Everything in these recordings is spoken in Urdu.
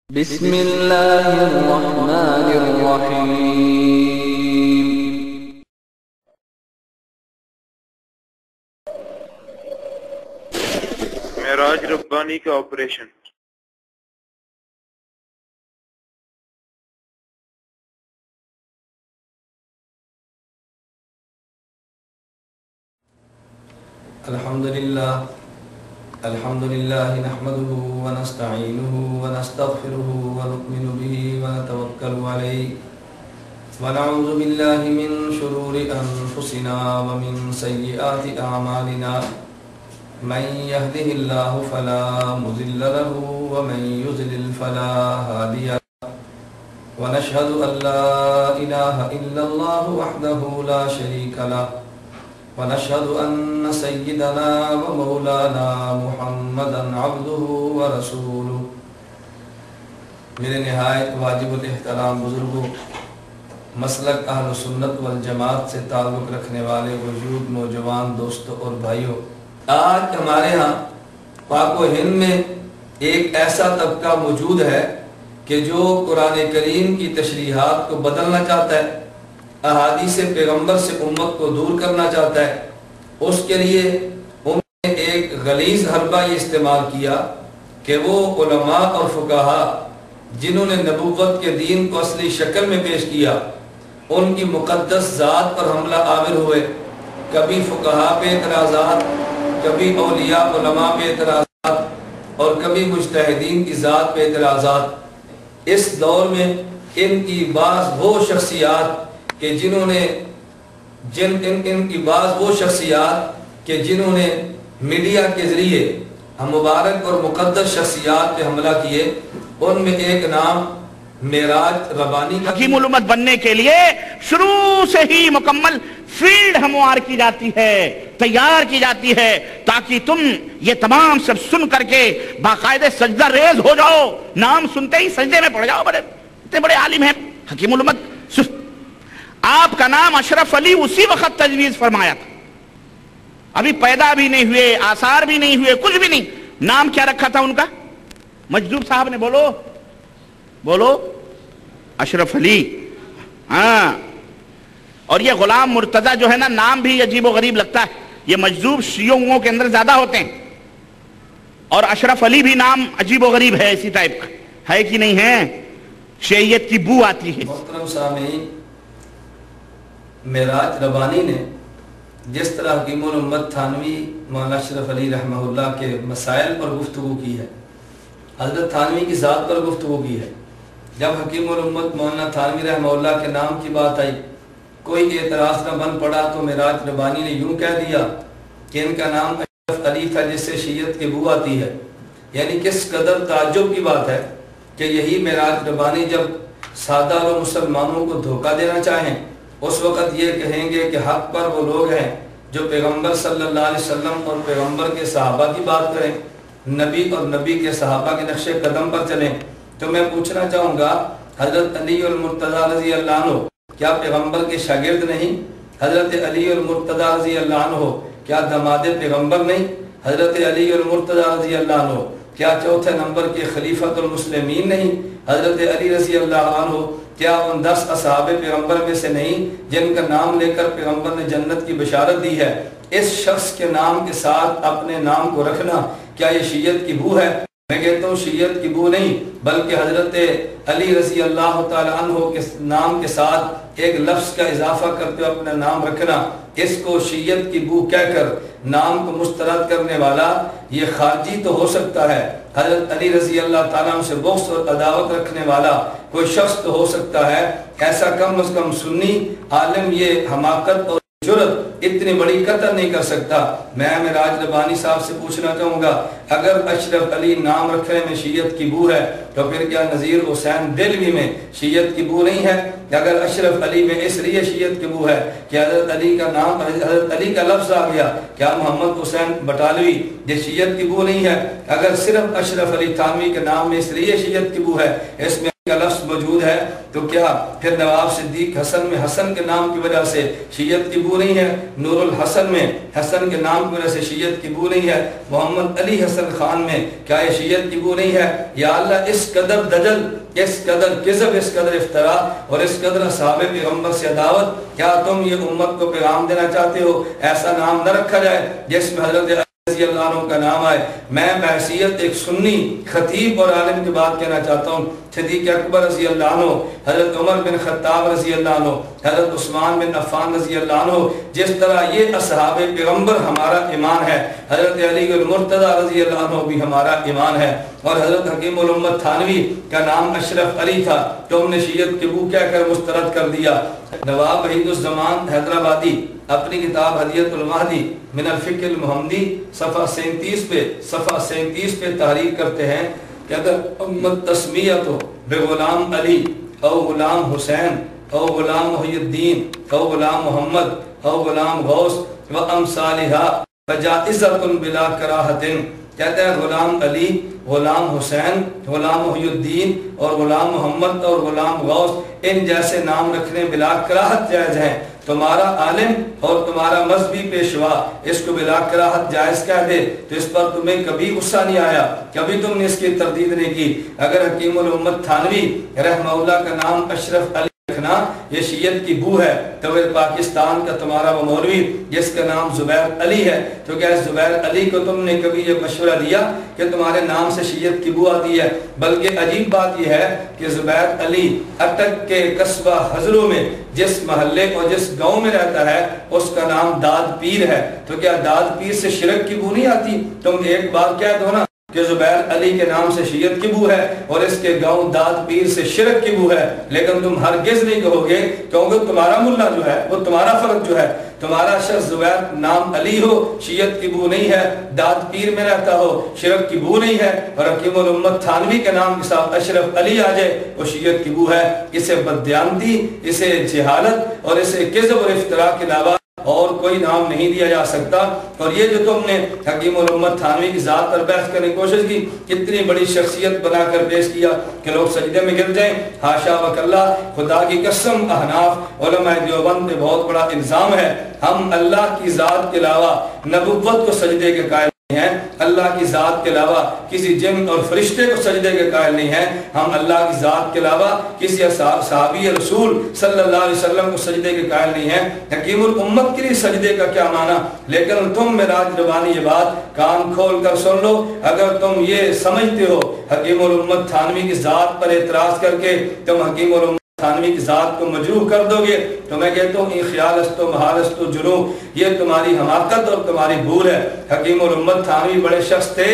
بسم اللہ الرحمن الرحیم۔ معراج ربانی کا آپریشن۔ الحمدللہ نحمده ونستعینه ونستغفره ونؤمن به ونتوکل علیہ ونعوذ باللہ من شرور انفسنا ومن سیئات اعمالنا من يهده اللہ فلا مضل له ومن يضلل فلا هادی له ونشهد ان لا الہ الا اللہ وحده لا شریک له ونشهد أن سيدنا ومولانا محمدا عبده ورسوله۔ میرے نہایت واجب الاحترام بزرگوں، مسلک اہل سنت والجماعت سے تعلق رکھنے والے وجود نوجوان دوستوں اور بھائیوں، آج ہمارے ہاں پاک و ہند میں ایک ایسا طبقہ موجود ہے کہ جو قرآن کریم کی تشریحات کو بدلنا چاہتا ہے، احادیث پیغمبر سے امت کو دور کرنا چاہتا ہے۔ اس کے لیے انہوں نے ایک غلیظ حربہ یہ استعمال کیا کہ وہ علماء اور فقہا جنہوں نے نبوت کے دین کو اصلی شکل میں پیش کیا، ان کی مقدس ذات پر حملہ آور ہوئے۔ کبھی فقہا پہ اعتراضات، کبھی اولیاء علماء پہ اعتراضات، اور کبھی مجتہدین کی ذات پہ اعتراضات۔ اس دور میں ان کی بعض وہ شخصیات کہ جنہوں نے میڈیا کے ذریعے ہم مبارک اور مقدس شخصیات پہ حملہ کیے، ان میں ایک نام معراج ربانی کا۔ حکیم الامت بننے کے لیے شروع سے ہی مکمل فیلڈ ہموار کی جاتی ہے، تیار کی جاتی ہے، تاکہ تم یہ تمام سب سن کر کے باقاعدہ سجدہ ریز ہو جاؤ، نام سنتے ہی سجدے میں پڑ جاؤ۔ اتنے بڑے عالم ہیں حکیم الامت۔ آپ کا نام اشرف علی اسی وقت تجویز فرمایا تھا، ابھی پیدا بھی نہیں ہوئے، آثار بھی نہیں ہوئے، کچھ بھی نہیں۔ نام کیا رکھا تھا ان کا؟ مجذوب صاحب نے بولو اشرف علی۔ ہاں، اور یہ غلام مرتضی جو ہے نا، نام بھی عجیب و غریب لگتا ہے۔ یہ مجذوب شیعوں کے اندر زیادہ ہوتے ہیں، اور اشرف علی بھی نام عجیب و غریب ہے، اسی ٹائپ کا ہے کہ نہیں ہے؟ شیعیت کی بو آتی ہے۔ محترم سامعین، معراج ربانی نے جس طرح حکیم الامت تھانوی مولانا اشرف علی رحمہ اللہ کے مسائل پر گفتگو کی ہے، حضرت تھانوی کی ذات پر گفتگو کی ہے، جب حکیم الامت مولانا تھانوی رحمہ اللہ کے نام کی بات آئی، کوئی اعتراض نہ بن پڑا تو معراج ربانی نے یوں کہہ دیا کہ ان کا نام اشرف علی تھا جس سے شیعت کی بو آتی ہے۔ یعنی کس قدر تعجب کی بات ہے کہ یہی معراج ربانی جب سادہ و مسلمانوں کو دھوکہ دینا چاہیں، اس وقت یہ کہیں گے کہ حق پر وہ لوگ ہیں جو پیغمبر صلی اللہ علیہ وسلم اور پیغمبر کے صحابہ کی بات کریں، نبی اور نبی کے صحابہ کے نقش قدم پر چلیں۔ تو میں پوچھنا چاہوں گا، حضرت علی المرتضی رضی اللہ عنہ کیا پیغمبر کے شاگرد نہیں؟ حضرت علی المرتضی رضی اللہ عنہ کیا داماد پیغمبر نہیں؟ حضرت علی المرتضی رضی اللہ عنہ کیا چوتھے نمبر کے خلیفۃ المسلمین نہیں؟ حضرت علی رضی اللہ عنہ کیا ان 10 اصحاب پیغمبر میں سے نہیں جن کا نام لے کر پیغمبر نے جنت کی بشارت دی ہے؟ اس شخص کے نام کے ساتھ اپنے نام کو رکھنا کیا یہ شیعت کی بو ہے؟ میں کہتا ہوں شیعت کی بو نہیں، بلکہ حضرت علی رضی اللہ تعالی عنہ کے نام کے ساتھ ایک لفظ کا اضافہ کرتے ہوئے اپنا نام رکھنا، اس کو شیعت کی بو کہہ کر نام کو مسترد کرنے والا یہ خارجی تو ہو سکتا ہے، حضرت علی رضی اللہ تعالیٰ عنہ سے بغض اور عداوت رکھنے والا کوئی شخص تو ہو سکتا ہے، ایسا کم از کم سنی عالم یہ حماقت اور جرت اتنی بڑی قطر نہیں کر سکتا۔ میں معراج ربانی صاحب سے پوچھنا چاہوں گا، اگر اشرف علی نام رکھنے میں شیعت کی بو ہے تو پھر کیا نذیر حسین دہلوی میں شیعت کی بو نہیں ہے؟ اگر اشرف علی میں اس لیے شیعت کی بو ہے کہ حضرت علی کا نام، حضرت علی کا لفظ آ گیا، کیا محمد حسین بٹالوی یہ شیعت کی بو نہیں ہے؟ اگر صرف اشرف علی تھانوی کے نام میں اس لیے شیعت کی بو ہے، اس میں کا لفظ موجود ہے، تو تو کیا پھر نواب صدیق حسن میں حسن کے نام کی وجہ سے شیعت کی بو نہیں ہے؟ نور الحسن میں حسن کے نام کی وجہ سے شیعت کی بو نہیں ہے؟ محمد علی حسن خان میں کیا یہ شیعت کی بو نہیں ہے؟ یا اللہ اس قدر دجل، اس قدر کذب، اس قدر افترا اور اس قدر اصحاب پیغمبر سے عداوت، کیا تم یہ امت کو پیغام دینا چاہتے ہو ایسا نام نہ رکھا جائے جس میں حضرت رضی اللہ عنہ کا نام آئے؟ میں بحیثیت ایک سنی خطیب اور عالم کی بات کہنا چاہتا ہوں، صدیق اکبر رضی اللہ عنہ، حضرت عمر بن خطاب رضی اللہ عنہ، حضرت عثمان بن عفان رضی اللہ عنہ، جس طرح یہ اصحاب پیغمبر ہمارا ایمان ہے، حضرت علی المرتضی رضی اللہ عنہ بھی ہمارا ایمان ہے، اور حضرت حکیم الامت تھانوی کا نام اشرف علی تھا، تم نے شیعت کی بو کہہ کر مسترد کر دیا۔ نواب وحید الزمان حیدرآبادی اپنی کتاب ہدیۃ المہدی من الفقہ المحمدی صفحہ 37 پہ تحریر کرتے ہیں کہ اگر امت تسمیت ہو بغلام علی او غلام حسین او غلام محی الدین او غلام محمد او غلام غوث و امثالہا فجائزۃ بلا کراہۃ، کہتے ہیں غلام علی، غلام حسین، غلام محی الدین اور غلام محمد اور غلام غوث، ان جیسے نام رکھنے بلا کراہت جائز ہیں۔ تمہارا عالم اور تمہارا مذہبی پیشوا اس کو بلا کراہت جائز کہہ دے تو اس پر تمہیں کبھی غصہ نہیں آیا، کبھی تم نے اس کی تردید نہیں کی۔ اگر حکیم الامت تھانوی رحمہ اللہ کا نام اشرف علی رکھنا یہ شیعت کی بو ہے تو پھر پاکستان کا تمہارا وہ مولوی جس کا نام زبیر علی ہے، تو کیا زبیر علی کو تم نے کبھی یہ مشورہ دیا کہ تمہارے نام سے شیعت کی بو آتی ہے؟ بلکہ عجیب بات یہ ہے کہ زبیر علی اٹک کے قصبہ حضروں میں جس محلے اور جس گاؤں میں رہتا ہے اس کا نام داد پیر ہے، تو کیا داد پیر سے شرک کی بو نہیں آتی؟ تم ایک بار کہہ دو نا کہ زبیر علی کے نام سے شیعت کی بو ہے اور اس کے گاؤں داد پیر سے شرک کی بو ہے، لیکن تم ہرگز نہیں کہو گے کیونکہ تمہارا ملا جو ہے وہ تمہارا فرق جو ہے، تمہارا شخص زبیر نام علی ہو شیعت کی بو نہیں ہے، داد پیر میں رہتا ہو شرک کی بو نہیں ہے، اور حکیم الامت تھانوی کے نام کے ساتھ اشرف علی آ جائے وہ شیعت کی بو ہے۔ اسے بددیانتی، اسے جہالت اور اسے کذب اور افتراء کے علاوہ اور کوئی نام نہیں دیا جا سکتا۔ اور یہ جو تم نے حکیم الامت تھانوی کی ذات پر بحث کرنے کی کوشش کی، اتنی بڑی شخصیت بنا کر پیش کیا کہ لوگ سجدے میں گر جائیں، حاشا وکلا، خدا کی قسم احناف علماء دیوبند پہ بہت بڑا الزام ہے، ہم اللہ کی ذات کے علاوہ نبوت کو سجدے کے قائل نہیں ہیں، اللہ کی ذات کے علاوہ کسی جن اور فرشتے کو سجدے کے قائل نہیں ہیں، ہم اللہ کی ذات کے علاوہ کسی صحابی رسول صلی اللہ علیہ وسلم کو سجدے کے قائل نہیں ہیں۔ حکیم الامت کے لیے سجدے کا کیا معنی؟ لیکن تم معراج ربانی یہ بات کان کھول کر سن لو، اگر تم یہ سمجھتے ہو حکیم الامت تھانوی کی ذات پر اعتراض کر کے تم حکیم الامت تھانوی کی ذات کو مجروح کر دو گے تو میں کہتا ہوں خیال است و محال است و جنوح، یہ تمہاری حماقت اور تمہاری بھول ہے۔ حکیم الامت تھانوی بڑے شخص تھے،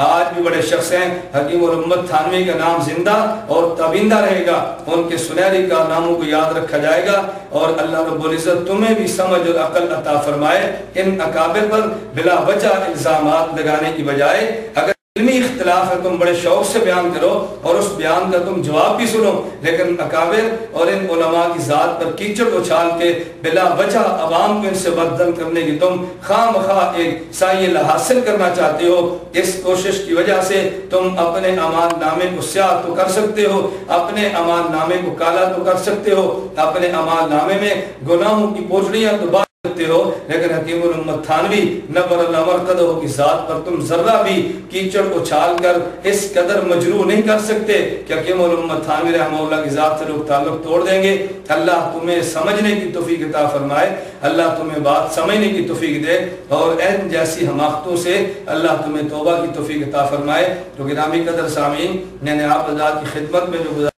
آج بھی بڑے شخص ہیں، حکیم الامت تھانوی کا نام زندہ اور تابندہ رہے گا، ان کے سنہری کارناموں کو یاد رکھا جائے گا، اور اللہ رب العزت تمہیں بھی سمجھ اور عقل عطا فرمائے۔ ان اکابر پر بلا وجہ الزامات لگانے کی بجائے اگر علمی اختلاف ہے تم بڑے شوق سے بیان کرو اور اس بیان کا تم جواب بھی سنو، لیکن اکابر اور ان علماء کی ذات پر کیچڑ اچھال کے بلا وجہ عوام کو ان سے بددم کرنے کی تم خواہ مخواہ ایک سائے حاصل کرنا چاہتے ہو، اس کوشش کی وجہ سے تم اپنے امان نامے کو سیاہ تو کر سکتے ہو، اپنے امان نامے کو کالا تو کر سکتے ہو، اپنے امان نامے میں گناہوں کی پوٹلیاں تو ہو، لیکن حکیم الامت تھانوی نبر اللہ مرقدہ کی ذات پر تم ذرہ بھی کیچڑ اچھال کر اس قدر مجروح نہیں کر سکتے کہ حکیم الامت تھانوی رحمہ اللہ کی ذات سے لوگ تعلق توڑ دیں گے۔ اللہ تمہیں سمجھنے کی توفیق عطا فرمائے، اللہ تمہیں بات سمجھنے کی توفیق دے، اور ان جیسی حماقتوں سے اللہ تمہیں توبہ کی توفیق عطا فرمائے۔ تو گرامی قدر سامعین، میں نے آپ حضرات کی خدمت میں جو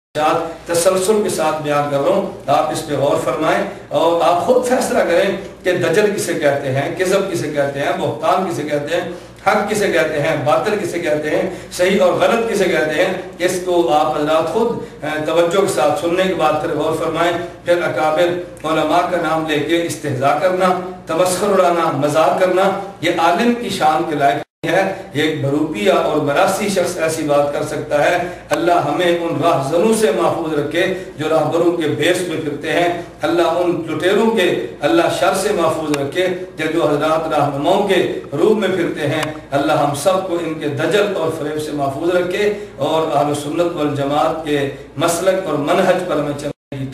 تسلسل کے ساتھ بیان کر رہا ہوں، آپ اس پہ غور فرمائیں اور آپ خود فیصلہ کریں کہ دجل کسے کہتے ہیں، کذب کسے کہتے ہیں، بہتان کسے کہتے ہیں، حق کسے کہتے ہیں، باطل کسے کہتے ہیں، صحیح اور غلط کسے کہتے ہیں۔ اس کو آپ حضرات خود توجہ کے ساتھ سننے کے بعد پھر غور فرمائیں۔ پھر اکابر علماء کا نام لے کے استہزاء کرنا، تمسخر اڑانا، مذاق کرنا یہ عالم کی شان کے لائق ہے۔ ایک بروپیہ اور براسی شخص ایسی بات کر سکتا ہے۔ اللہ ہمیں ان راہزنوں سے محفوظ رکھے جو راہبروں کے بیس میں پھرتے ہیں، اللہ ان لٹیروں کے اللہ شر سے محفوظ رکھے جو حضرات رہنماؤں کے روپ میں پھرتے ہیں، اللہ ہم سب کو ان کے دجل اور فریب سے محفوظ رکھے اور اہل سنت والجماعت کے مسلک اور منہج پر ہمیں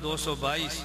222।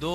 2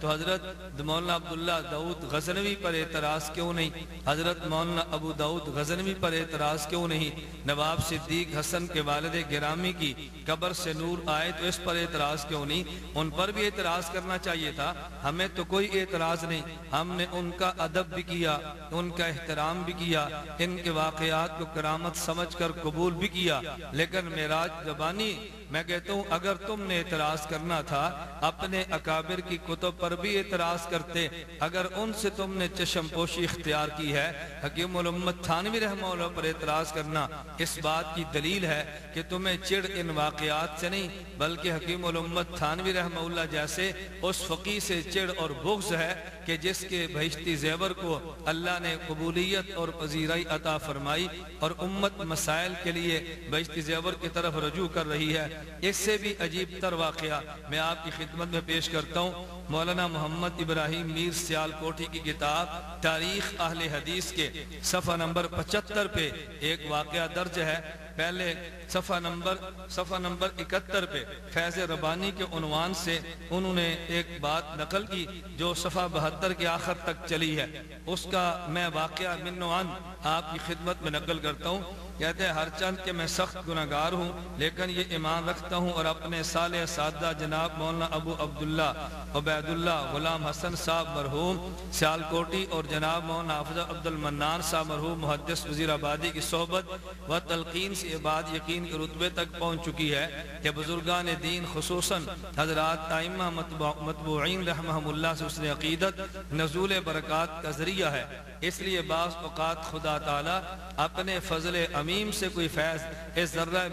تو حضرت مولانا عبداللہ داؤد غزنوی پر اعتراض کیوں نہیں؟ حضرت مولانا ابو داؤد غزنوی پر اعتراض کیوں نہیں؟ نواب صدیق حسن کے والد گرامی کی قبر سے نور آئے تو اس پر اعتراض کیوں نہیں؟ ان پر بھی اعتراض کرنا چاہیے تھا. ہمیں تو کوئی اعتراض نہیں، ہم نے ان کا ادب بھی کیا، ان کا احترام بھی کیا، ان کے واقعات کو کرامت سمجھ کر قبول بھی کیا. لیکن معراج ربانی میں کہتا ہوں اگر تم نے اعتراض کرنا تھا اپنے اکابر کی کتب پر بھی اعتراض کرتے. اگر ان سے تم نے چشم پوشی اختیار کی ہے، حکیم الامت تھانوی رحمہ اللہ پر اعتراض کرنا اس بات کی دلیل ہے کہ تمہیں چڑ ان واقعات سے نہیں بلکہ حکیم الامت تھانوی رحمہ اللہ جیسے اس فقی سے چڑ اور بغض ہے کہ جس کے بہشتی زیور کو اللہ نے قبولیت اور پذیرائی عطا فرمائی اور امت مسائل کے لیے بہشتی زیور کی طرف رجوع کر رہی ہے. اس سے بھی عجیب تر واقعہ میں آپ کی خدمت میں پیش کرتا ہوں. مولانا محمد ابراہیم میر سیال کوٹھی کی کتاب تاریخ اہل حدیث کے صفحہ نمبر 75 پہ ایک واقعہ درج ہے. پہلے صفحہ نمبر 71 پہ فیض ربانی کے عنوان سے انہوں نے ایک بات نقل کی جو صفحہ 72 کے آخر تک چلی ہے. اس کا میں واقعہ من نوعاً آپ کی خدمت میں نقل کرتا ہوں. کہتے ہیں ہر چند کہ میں سخت گناہگار ہوں لیکن یہ ایمان رکھتا ہوں اور اپنے صالح اساتذہ جناب مولانا ابو عبداللہ عبید اللہ غلام حسن صاحب مرحوم سیال کوٹی اور جناب مولانا حافظ عبد المنان صاحب مرحوم محدث وزیر آبادی کی صحبت و تلقین سے یہ بات یقین کے رتبے تک پہنچ چکی ہے کہ بزرگان دین خصوصاً حضرات ائمہ متبوعین رحمہم اللہ سے حسن عقیدت نزول برکات کا ذریعہ ہے. اس لیے بعض اوقات خدا تعالیٰ اپنے فضل عمیم سے کوئی فیض اس ذرہ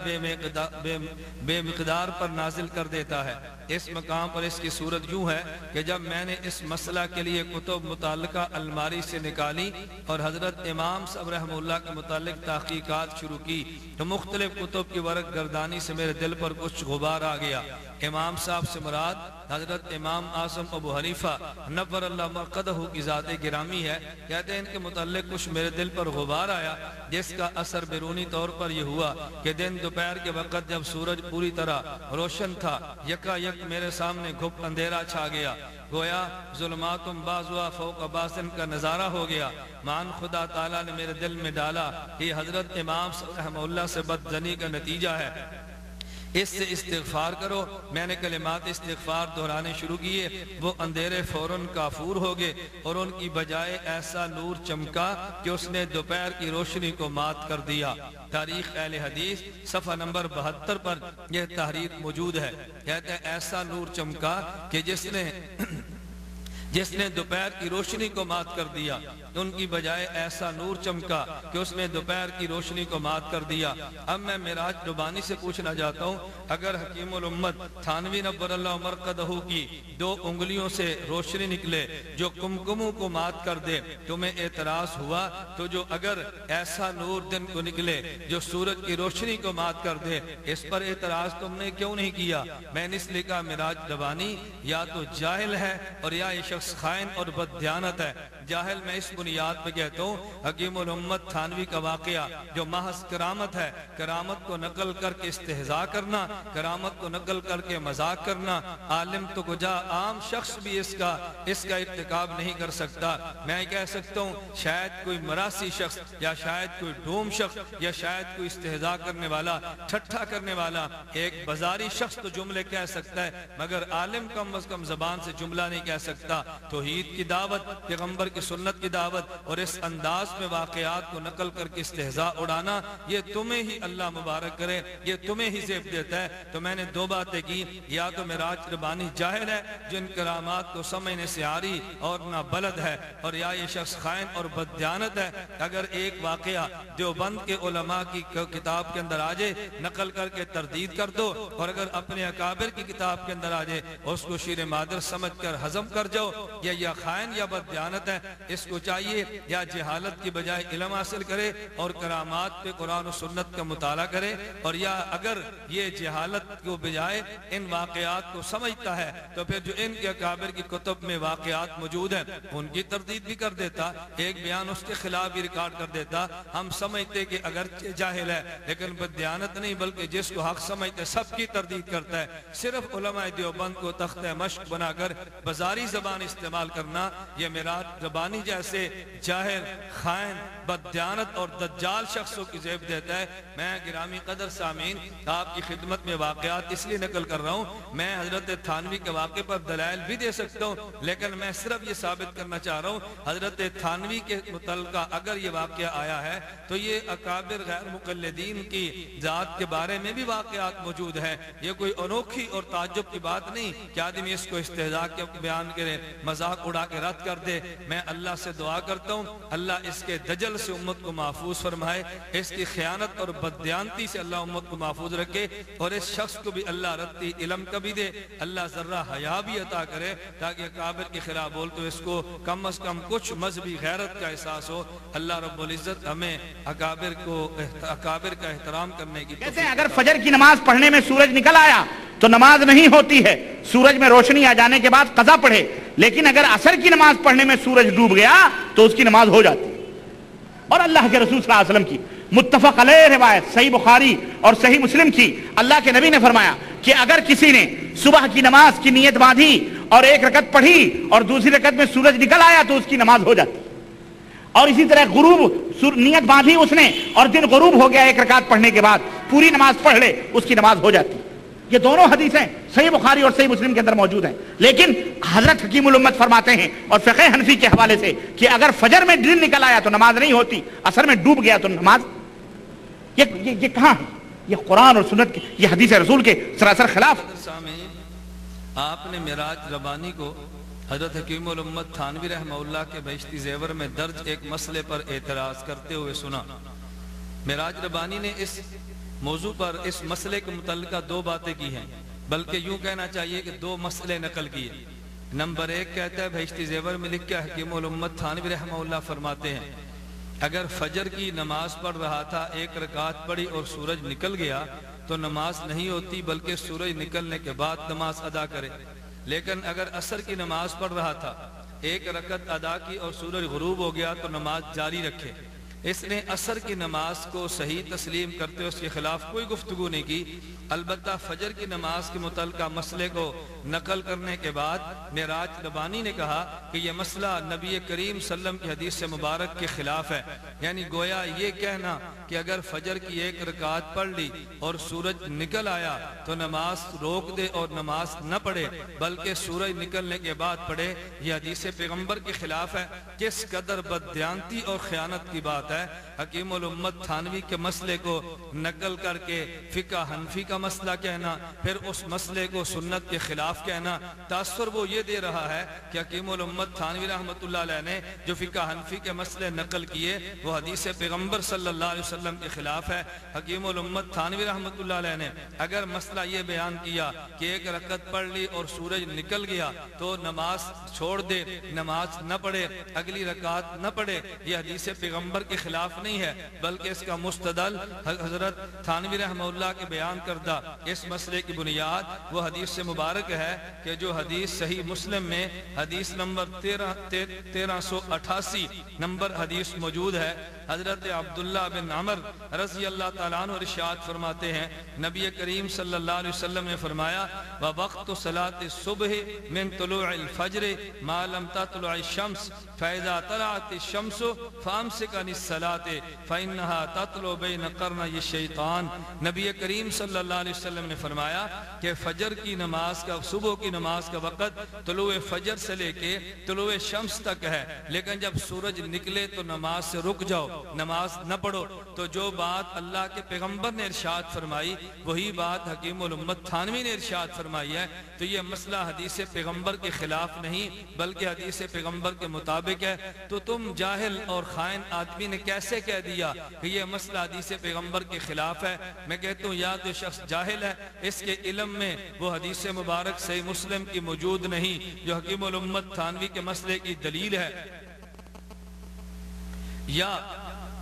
بے مقدار پر نازل کر دیتا ہے. اس مقام پر اس کی صورت یوں ہے کہ جب میں نے اس مسئلہ کے لیے کتب متعلقہ الماری سے نکالی اور حضرت امام صاحب رحمہ اللہ کے متعلق تحقیقات شروع کی تو مختلف کتب کی ورق گردانی سے میرے دل پر کچھ غبار آ گیا. امام صاحب سے مراد حضرت امام اعظم ابو حنیفہ نور اللہ مرقدہ کی ذات گرامی ہے. کہتے ہیں ان کے متعلق کچھ میرے دل پر غبار آیا جس کا اثر بیرونی طور پر یہ ہوا کہ دن دوپہر کے وقت جب سورج پوری طرح روشن تھا یکا یک میرے سامنے گھپ اندھیرا چھا گیا. گویا ظلماتم بعضها فوق بعض کا نظارہ ہو گیا. مان خدا تعالیٰ نے میرے دل میں ڈالا کہ حضرت امام رحمہ اللہ سے بدظنی کا نتیجہ ہے، اس سے استغفار کرو. میں نے کلمات استغفار دہرانے شروع کیے. وہ اندھیرے فوراً کافور ہو گئے اور ان کی بجائے ایسا نور چمکا کہ اس نے دوپہر کی روشنی کو مات کر دیا. تاریخ اہل حدیث صفحہ نمبر 72 پر یہ تحریر موجود ہے. کہتے ہیں ایسا نور چمکا کہ جس نے دوپہر کی روشنی کو مات کر دیا. ان کی بجائے ایسا نور چمکا کہ اس نے دوپہر کی روشنی کو مات کر دیا. اب میں معراج ربانی سے پوچھنا چاہتا ہوں اگر حکیم الامت تھانوی نور اللہ مرقدہ کی 2 انگلیوں سے روشنی نکلے جو کمکموں کو مات کر دے تمہیں اعتراض ہوا تو جو اگر ایسا نور دن کو نکلے جو سورج کی روشنی کو مات کر دے اس پر اعتراض تم نے کیوں نہیں کیا؟ میں نے اس لیے کہا معراج ربانی یا تو جاہل ہے اور یا یہ شخص خائن اور بددیانت ہے. جاہل میں اس بنیاد پہ کہتا ہوں حکیم الامت تھانوی کا واقعہ جو محض کرامت ہے، کرامت کو نقل کر کے استہزاء کرنا، کرامت کو نقل کر کے مذاق کرنا، عالم تو کجا عام شخص بھی اس کا ارتکاب نہیں کر سکتا. میں کہہ سکتا ہوں شاید کوئی مراسی شخص یا شاید کوئی ڈوم شخص یا شاید کوئی استہزاء کرنے والا ٹھٹھا کرنے والا ایک بازاری شخص تو جملے کہہ سکتا ہے مگر عالم کم از کم زبان سے جملہ نہیں کہہ سکتا. توحید کی دعوت، پیغمبر کی سنت کی دعوت اور اس انداز میں واقعات کو نقل کر کے استہزاء اڑانا یہ تمہیں ہی اللہ مبارک کرے، یہ تمہیں ہی زیب دیتا ہے. تو میں نے 2 باتیں کی، یا تو معراج ربانی جاہل ہے جن کرامات کو سمجھنے سے عاری اور نہ بلد ہے، اور یا یہ شخص خائن اور بددیانت ہے. اگر ایک واقعہ دیوبند کے علماء کی کتاب کے اندر آ جائے نقل کر کے تردید کر دو، اور اگر اپنے اکابر کی کتاب کے اندر آ جائے اس کو شیر مادر سمجھ کر ہضم کر جاؤ، یا خائن یا بددیانت ہے. اس کو چاہیے یا جہالت کی بجائے علم حاصل کرے اور کرامات پہ قرآن و سنت کا مطالعہ کرے، اور یا اگر یہ جہالت کو بجائے ان واقعات کو سمجھتا ہے تو پھر جو ان کے اکابر کی کتب میں واقعات موجود ہیں ان کی تردید بھی کر دیتا، ایک بیان اس کے خلاف بھی ریکارڈ کر دیتا۔ ہم سمجھتے کہ اگر جاہل ہے لیکن بدیانت نہیں، بلکہ جس کو حق سمجھتے سب کی تردید کرتا ہے۔ صرف علماء دیوبند کو تختہ مشق بنا کر بازاری زبان استعمال کرنا، یہ معراج ربانی جیسے جاہل، خائن، بدیانت اور دجال شخصوں کی زیب دیتا ہے۔ میں گرامی قدر سامعین آپ کی خدمت میں واقعات اس لیے نقل کر رہا ہوں، میں حضرت تھانوی کے واقعے پر دلائل بھی دے سکتا ہوں، لیکن میں صرف یہ ثابت کرنا چاہ رہا ہوں حضرت تھانوی کے متعلقہ اگر یہ واقعہ آیا ہے تو یہ اکابر غیر مقلدین کی ذات کے بارے میں بھی واقعات موجود ہیں۔ یہ کوئی انوکھی اور تعجب کی بات نہیں کہ آدمی اس کو استہزاء کے بیان کرے، مذاق اڑا کے رد کر دے۔ میں اللہ سے دعا کرتا ہوں اللہ اس کے دجل سے امت کو محفوظ فرمائے، اس کی خیانت اور بددیانتی سے اللہ امت کو محفوظ رکھے، اور اس شخص کو بھی اللہ رتی علم کا بھی دے، اللہ ذرہ حیا بھی عطا کرے تاکہ اکابر کے خلاف بول تو اس کو کم از کم کچھ مذہبی غیرت کا احساس ہو۔ اللہ رب العزت ہمیں اکابر کا احترام کرنے کی کہتے ہیں اگر فجر کی نماز پڑھنے میں سورج نکل آیا تو نماز نہیں ہوتی ہے، سورج میں روشنی آ جانے کے بعد قضا پڑھے، لیکن اگر عصر کی نماز پڑھنے میں سورج ڈوب گیا تو اس کی نماز ہو جاتی۔ اور اللہ کے رسول صلی اللہ علیہ وسلم کی متفق علیہ روایت صحیح بخاری اور صحیح مسلم کی، اللہ کے نبی نے فرمایا کہ اگر کسی نے صبح کی نماز کی نیت باندھی اور ایک رکعت پڑھی اور دوسری رکعت میں سورج نکل آیا تو اس کی نماز ہو جاتی، اور اسی طرح غروب نیت باندھی اس نے اور دن غروب ہو گیا ایک رکعت پڑھنے کے بعد پوری نماز پڑھ لے اس کی نماز ہو جاتی۔ یہ دونوں حدیثیں صحیح بخاری اور صحیح مسلم کے اندر موجود ہیں، لیکن حضرت حکیم الامت فرماتے ہیں اور فقہ حنفی کے حوالے سے کہ اگر فجر میں دن نکل آیا تو نماز نہیں ہوتی، عصر میں ڈوب گیا تو نماز۔ یہ کہاں ہے؟ یہ قرآن اور سنت کے، یہ حدیث رسول کے سراسر خلاف۔ سامعین، آپ نے معراج ربانی کو حضرت حکیم الامت تھانوی رحمہ اللہ کے بہشتی زیور میں درج ایک مسئلے پر اعتراض کرتے ہوئے سنا۔ معراج ربانی نے اس موضوع پر اس مسئلے کے متعلقہ دو باتیں کی ہیں، بلکہ یوں کہنا چاہیے کہ دو مسئلے نقل کیے۔ نمبر ایک کہتا ہے بہشتی زیور میں لکھ کے حکیم الامت تھانوی رحمہ اللہ فرماتے ہیں اگر فجر کی نماز پڑھ رہا تھا، ایک رکعت پڑھی اور سورج نکل گیا تو نماز نہیں ہوتی، بلکہ سورج نکلنے کے بعد نماز ادا کرے۔ لیکن اگر عصر کی نماز پڑھ رہا تھا، ایک رکعت ادا کی اور سورج غروب ہو گیا تو نماز جاری رکھے۔ اس نے عصر کی نماز کو صحیح تسلیم کرتے اس کے خلاف کوئی گفتگو نہیں کی، البتہ فجر کی نماز کے متعلقہ مسئلے کو نقل کرنے کے بعد معراج ربانی نے کہا کہ یہ مسئلہ نبی کریم صلی اللہ علیہ وسلم کی حدیث مبارک کے خلاف ہے، یعنی گویا یہ کہنا کہ اگر فجر کی ایک رکعت پڑھ لی اور سورج نکل آیا تو نماز روک دے اور نماز نہ پڑھے بلکہ سورج نکلنے کے بعد پڑھے، یہ حدیث پیغمبر کے خلاف ہے۔ کس قدر بددیانتی اور خیانت کی بات ہے۔ حکیم الامت تھانوی کے مسئلے کو نقل کر کے فقہ حنفی کا مسئلہ کہنا، پھر اس مسئلے کو سنت کے خلاف کہنا، تاثر وہ یہ دے رہا ہے کہ حکیم الامت تھانوی رحمۃ اللہ علیہ نے جو فقہ حنفی کے مسئلے نقل کیے وہ حدیث پیغمبر صلی اللہ علیہ وسلم کے خلاف ہے۔ حکیم الامت تھانوی رحمۃ اللہ علیہ نے اگر مسئلہ یہ بیان کیا کہ ایک رکعت پڑھ لی اور سورج نکل گیا تو نماز چھوڑ دے، نماز نہ پڑھے، اگلی رکعت نہ پڑھے، یہ حدیث پیغمبر کے خلاف نہیں ہے، بلکہ اس کا مستدل حضرت تھانوی رحمہ اللہ کے بیان کردہ اس مسئلے کی بنیاد وہ حدیث سے مبارک ہے کہ جو حدیث صحیح مسلم میں حدیث نمبر 1388 نمبر حدیث موجود ہے۔ حضرت عبداللہ بن عمر رضی اللہ تعالیٰ عنہ ارشاد فرماتے ہیں نبی کریم صلی اللہ علیہ وسلم نے فرمایا وَوَقْتُ صَلَاةِ الصُّبْحِ مِن طُلُوعِ الْفَجْرِ مَا لَمْ تَطْلُعِ الشَّمْسُ فَإِذَا طَلَعَتِ الشَّمْسُ فَأَمْسِكْ عَنِ الصَّلَاةِ فَإِنَّهَا تَطْلُعُ بَيْنَ قَرْنَيِ الشَّيْطَانِ۔ نبی کریم صلی اللہ علیہ وسلم نے فرمایا کہ فجر کی نماز کا، صبح کی نماز کا وقت طلوع فجر سے لے کے طلوع شمس تک ہے، لیکن جب سورج نکلے تو نماز سے رک جاؤ، نماز نہ پڑھو۔ تو جو بات اللہ کے پیغمبر نے ارشاد فرمائی وہی بات حکیم الامت تھانوی نے ارشاد فرمائی ہے، تو یہ مسئلہ حدیث پیغمبر کے خلاف نہیں بلکہ حدیث پیغمبر کے مطابق ہے۔ تو تم جاہل اور خائن آدمی نے کیسے کہہ دیا کہ یہ مسئلہ حدیث پیغمبر کے خلاف ہے؟ میں کہتا ہوں یا تو شخص جاہل ہے، اس کے علم میں وہ حدیث مبارک صحیح مسلم کی موجود نہیں جو حکیم الامت تھانوی کے مسئلے کی دلیل ہے، یا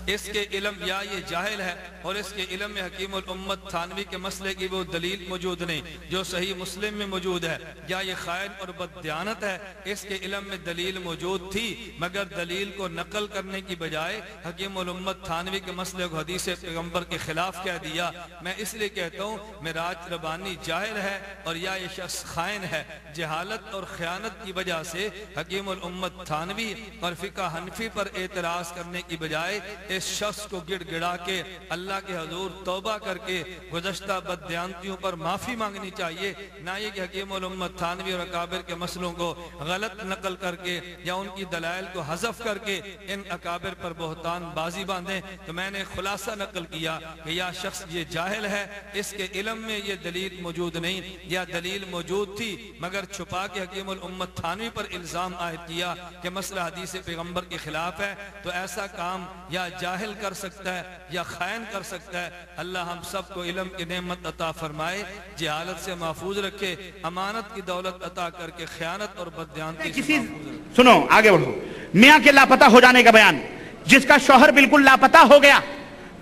اس کے علم یا یہ جاہل ہے اور اس کے علم میں حکیم الامت تھانوی کے مسئلے کی وہ دلیل موجود نہیں جو صحیح مسلم میں موجود ہے، یا یہ خائن اور بددیانت ہے، اس کے علم میں دلیل موجود تھی مگر دلیل کو نقل کرنے کی بجائے حکیم الامت تھانوی کے مسئلے کو حدیث پیغمبر کے خلاف کہہ دیا۔ میں اس لیے کہتا ہوں معراج ربانی جاہل ہے اور یا یہ شخص خائن ہے۔ جہالت اور خیانت کی وجہ سے حکیم الامت تھانوی اور فقہ حنفی پر اعتراض کرنے کی بجائے اس شخص کو گڑ گڑا کے اللہ کے حضور توبہ کر کے گزشتہ بددیانتیوں پر معافی مانگنی چاہیے، نہ یہ کہ حکیم الامت تھانوی اور اکابر کے مسئلوں کو غلط نقل کر کے یا ان کی دلائل کو حذف کر کے ان اکابر پر بہتان بازی باندھیں۔ تو میں نے خلاصہ نقل کیا کہ یا شخص یہ جاہل ہے، اس کے علم میں یہ دلیل موجود نہیں، یا دلیل موجود تھی مگر چھپا کے حکیم الامت تھانوی پر الزام عائد کیا کہ مسئلہ حدیث پیغمبر کے خلاف ہے۔ تو ایسا کام یا جاہل کر سکتا ہے یا خائن کر سکتا ہے۔ اللہ ہم سب کو علم کی نعمت عطا فرمائے، جہالت سے محفوظ رکھے، امانت کی دولت عطا کر کے خیانت اور بددیانتی سے محفوظ رکھے۔ سنو آگے بڑھو، میاں کے لاپتہ ہو جانے کا بیان، جس کا شوہر بالکل لاپتہ ہو گیا،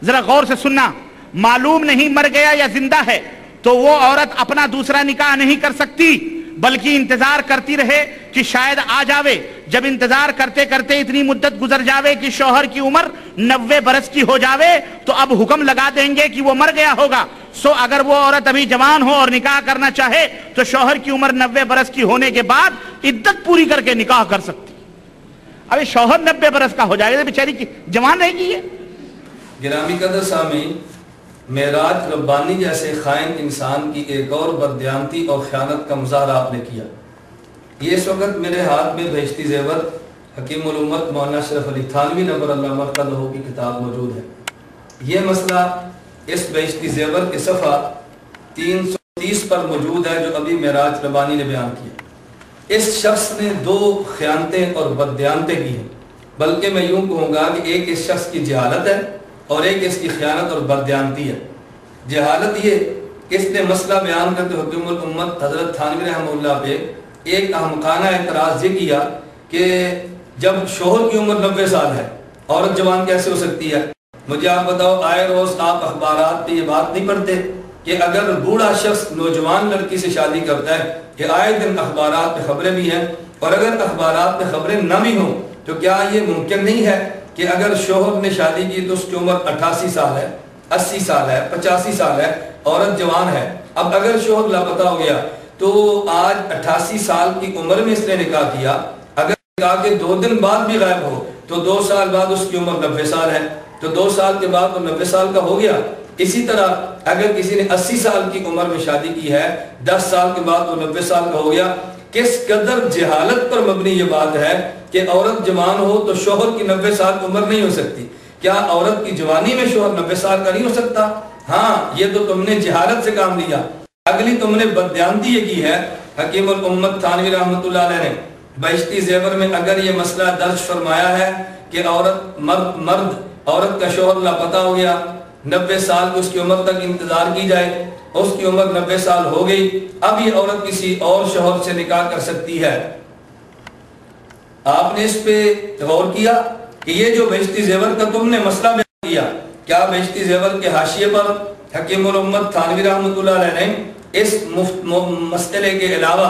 ذرا غور سے سننا، معلوم نہیں مر گیا یا زندہ ہے، تو وہ عورت اپنا دوسرا نکاح نہیں کر سکتی بلکہ انتظار کرتی رہے کہ شاید آ جاوے۔ جب انتظار کرتے کرتے اتنی مدت گزر جاوے کہ شوہر کی عمر 90 برس کی ہو جاوے تو اب حکم لگا دیں گے کہ وہ مر گیا ہوگا۔ سو اگر وہ عورت ابھی جوان ہو اور نکاح کرنا چاہے تو شوہر کی عمر 90 برس کی ہونے کے بعد عدت پوری کر کے نکاح کر سکتی۔ ابھی شوہر 90 برس کا ہو جائے گا، بیچاری کی جوان رہے گی۔ گرامی قدر سامعین، معراج ربانی جیسے خائن انسان کی ایک اور بددیانتی اور خیانت کا مظاہرہ آپ نے کیا۔ یہ اس وقت میرے ہاتھ میں بہشتی زیور حکیم الامت مولانا اشرف علی تھانوی نور اللہ مرقدہ کی کتاب موجود ہے۔ یہ مسئلہ اس بہشتی زیور کے صفحہ 330 پر موجود ہے جو ابھی معراج ربانی نے بیان کیا۔ اس شخص نے 2 خیانتیں اور بددیانتیں کی ہیں، بلکہ میں یوں کہوں گا کہ ایک اس شخص کی جہالت ہے اور ایک اس کی خیانت اور بددیانتی ہے۔ جہالت یہ کہ اس نے مسئلہ بیان کرتے حکیم الامت حضرت تھانوی رحمہ اللہ پہ ایک احمقانہ اعتراض یہ کیا کہ جب شوہر کی عمر 90 سال ہے عورت جوان کیسے ہو سکتی ہے؟ مجھے آپ بتاؤ، آئے روز آپ اخبارات پہ یہ بات نہیں پڑھتے کہ اگر بوڑھا شخص نوجوان لڑکی سے شادی کرتا ہے کہ آئے دن اخبارات پہ خبریں بھی ہیں، اور اگر اخبارات پہ خبریں نہ بھی ہوں تو کیا یہ ممکن نہیں ہے کہ اگر شوہر نے شادی کی تو اس کی عمر 88 سال ہے، 80 سال ہے، 85 سال ہے، عورت جوان ہے۔ اب اگر شوہر لاپتہ ہو گیا تو آج 88 سال کی عمر میں اس نے نکاح کیا، اگر نکاح کے 2 دن بعد بھی غائب ہو تو 2 سال بعد اس کی عمر 90 سال ہے، تو 2 سال کے بعد وہ 90 سال کا ہو گیا۔ اسی طرح اگر کسی نے 80 سال کی عمر میں شادی کی ہے، 10 سال کے بعد وہ 90 سال کا ہو گیا۔ کس قدر جہالت پر مبنی یہ بات ہے کہ عورت جوان ہو تو شوہر کی 90 سال عمر نہیں ہو سکتی۔ کیا عورت کی جوانی میں شوہر 90 سال کا نہیں ہو سکتا؟ ہاں، یہ تو تم نے جہالت سے کام لیا۔ اگلی تم نے بددیانتی یہ کی ہے، حکیم الامت تھانوی رحمۃ اللہ علیہ نے بہشتی زیور میں اگر یہ مسئلہ درج فرمایا ہے کہ عورت کا شوہر لاپتہ ہو گیا، 90 سال کی اس کی عمر تک انتظار کی جائے، اس کی عمر 90 سال ہو گئی، اب یہ عورت کسی اور شوہر سے نکاح کر سکتی ہے۔ آپ نے اس پہ غور کیا کہ یہ جو بہشتی زیور کا تم نے مسئلہ بیان کیا، کیا بہشتی زیور کے حاشیے پر حکیم الامت تھانوی رحمۃ اللہ علیہ نے اس مسئلے کے علاوہ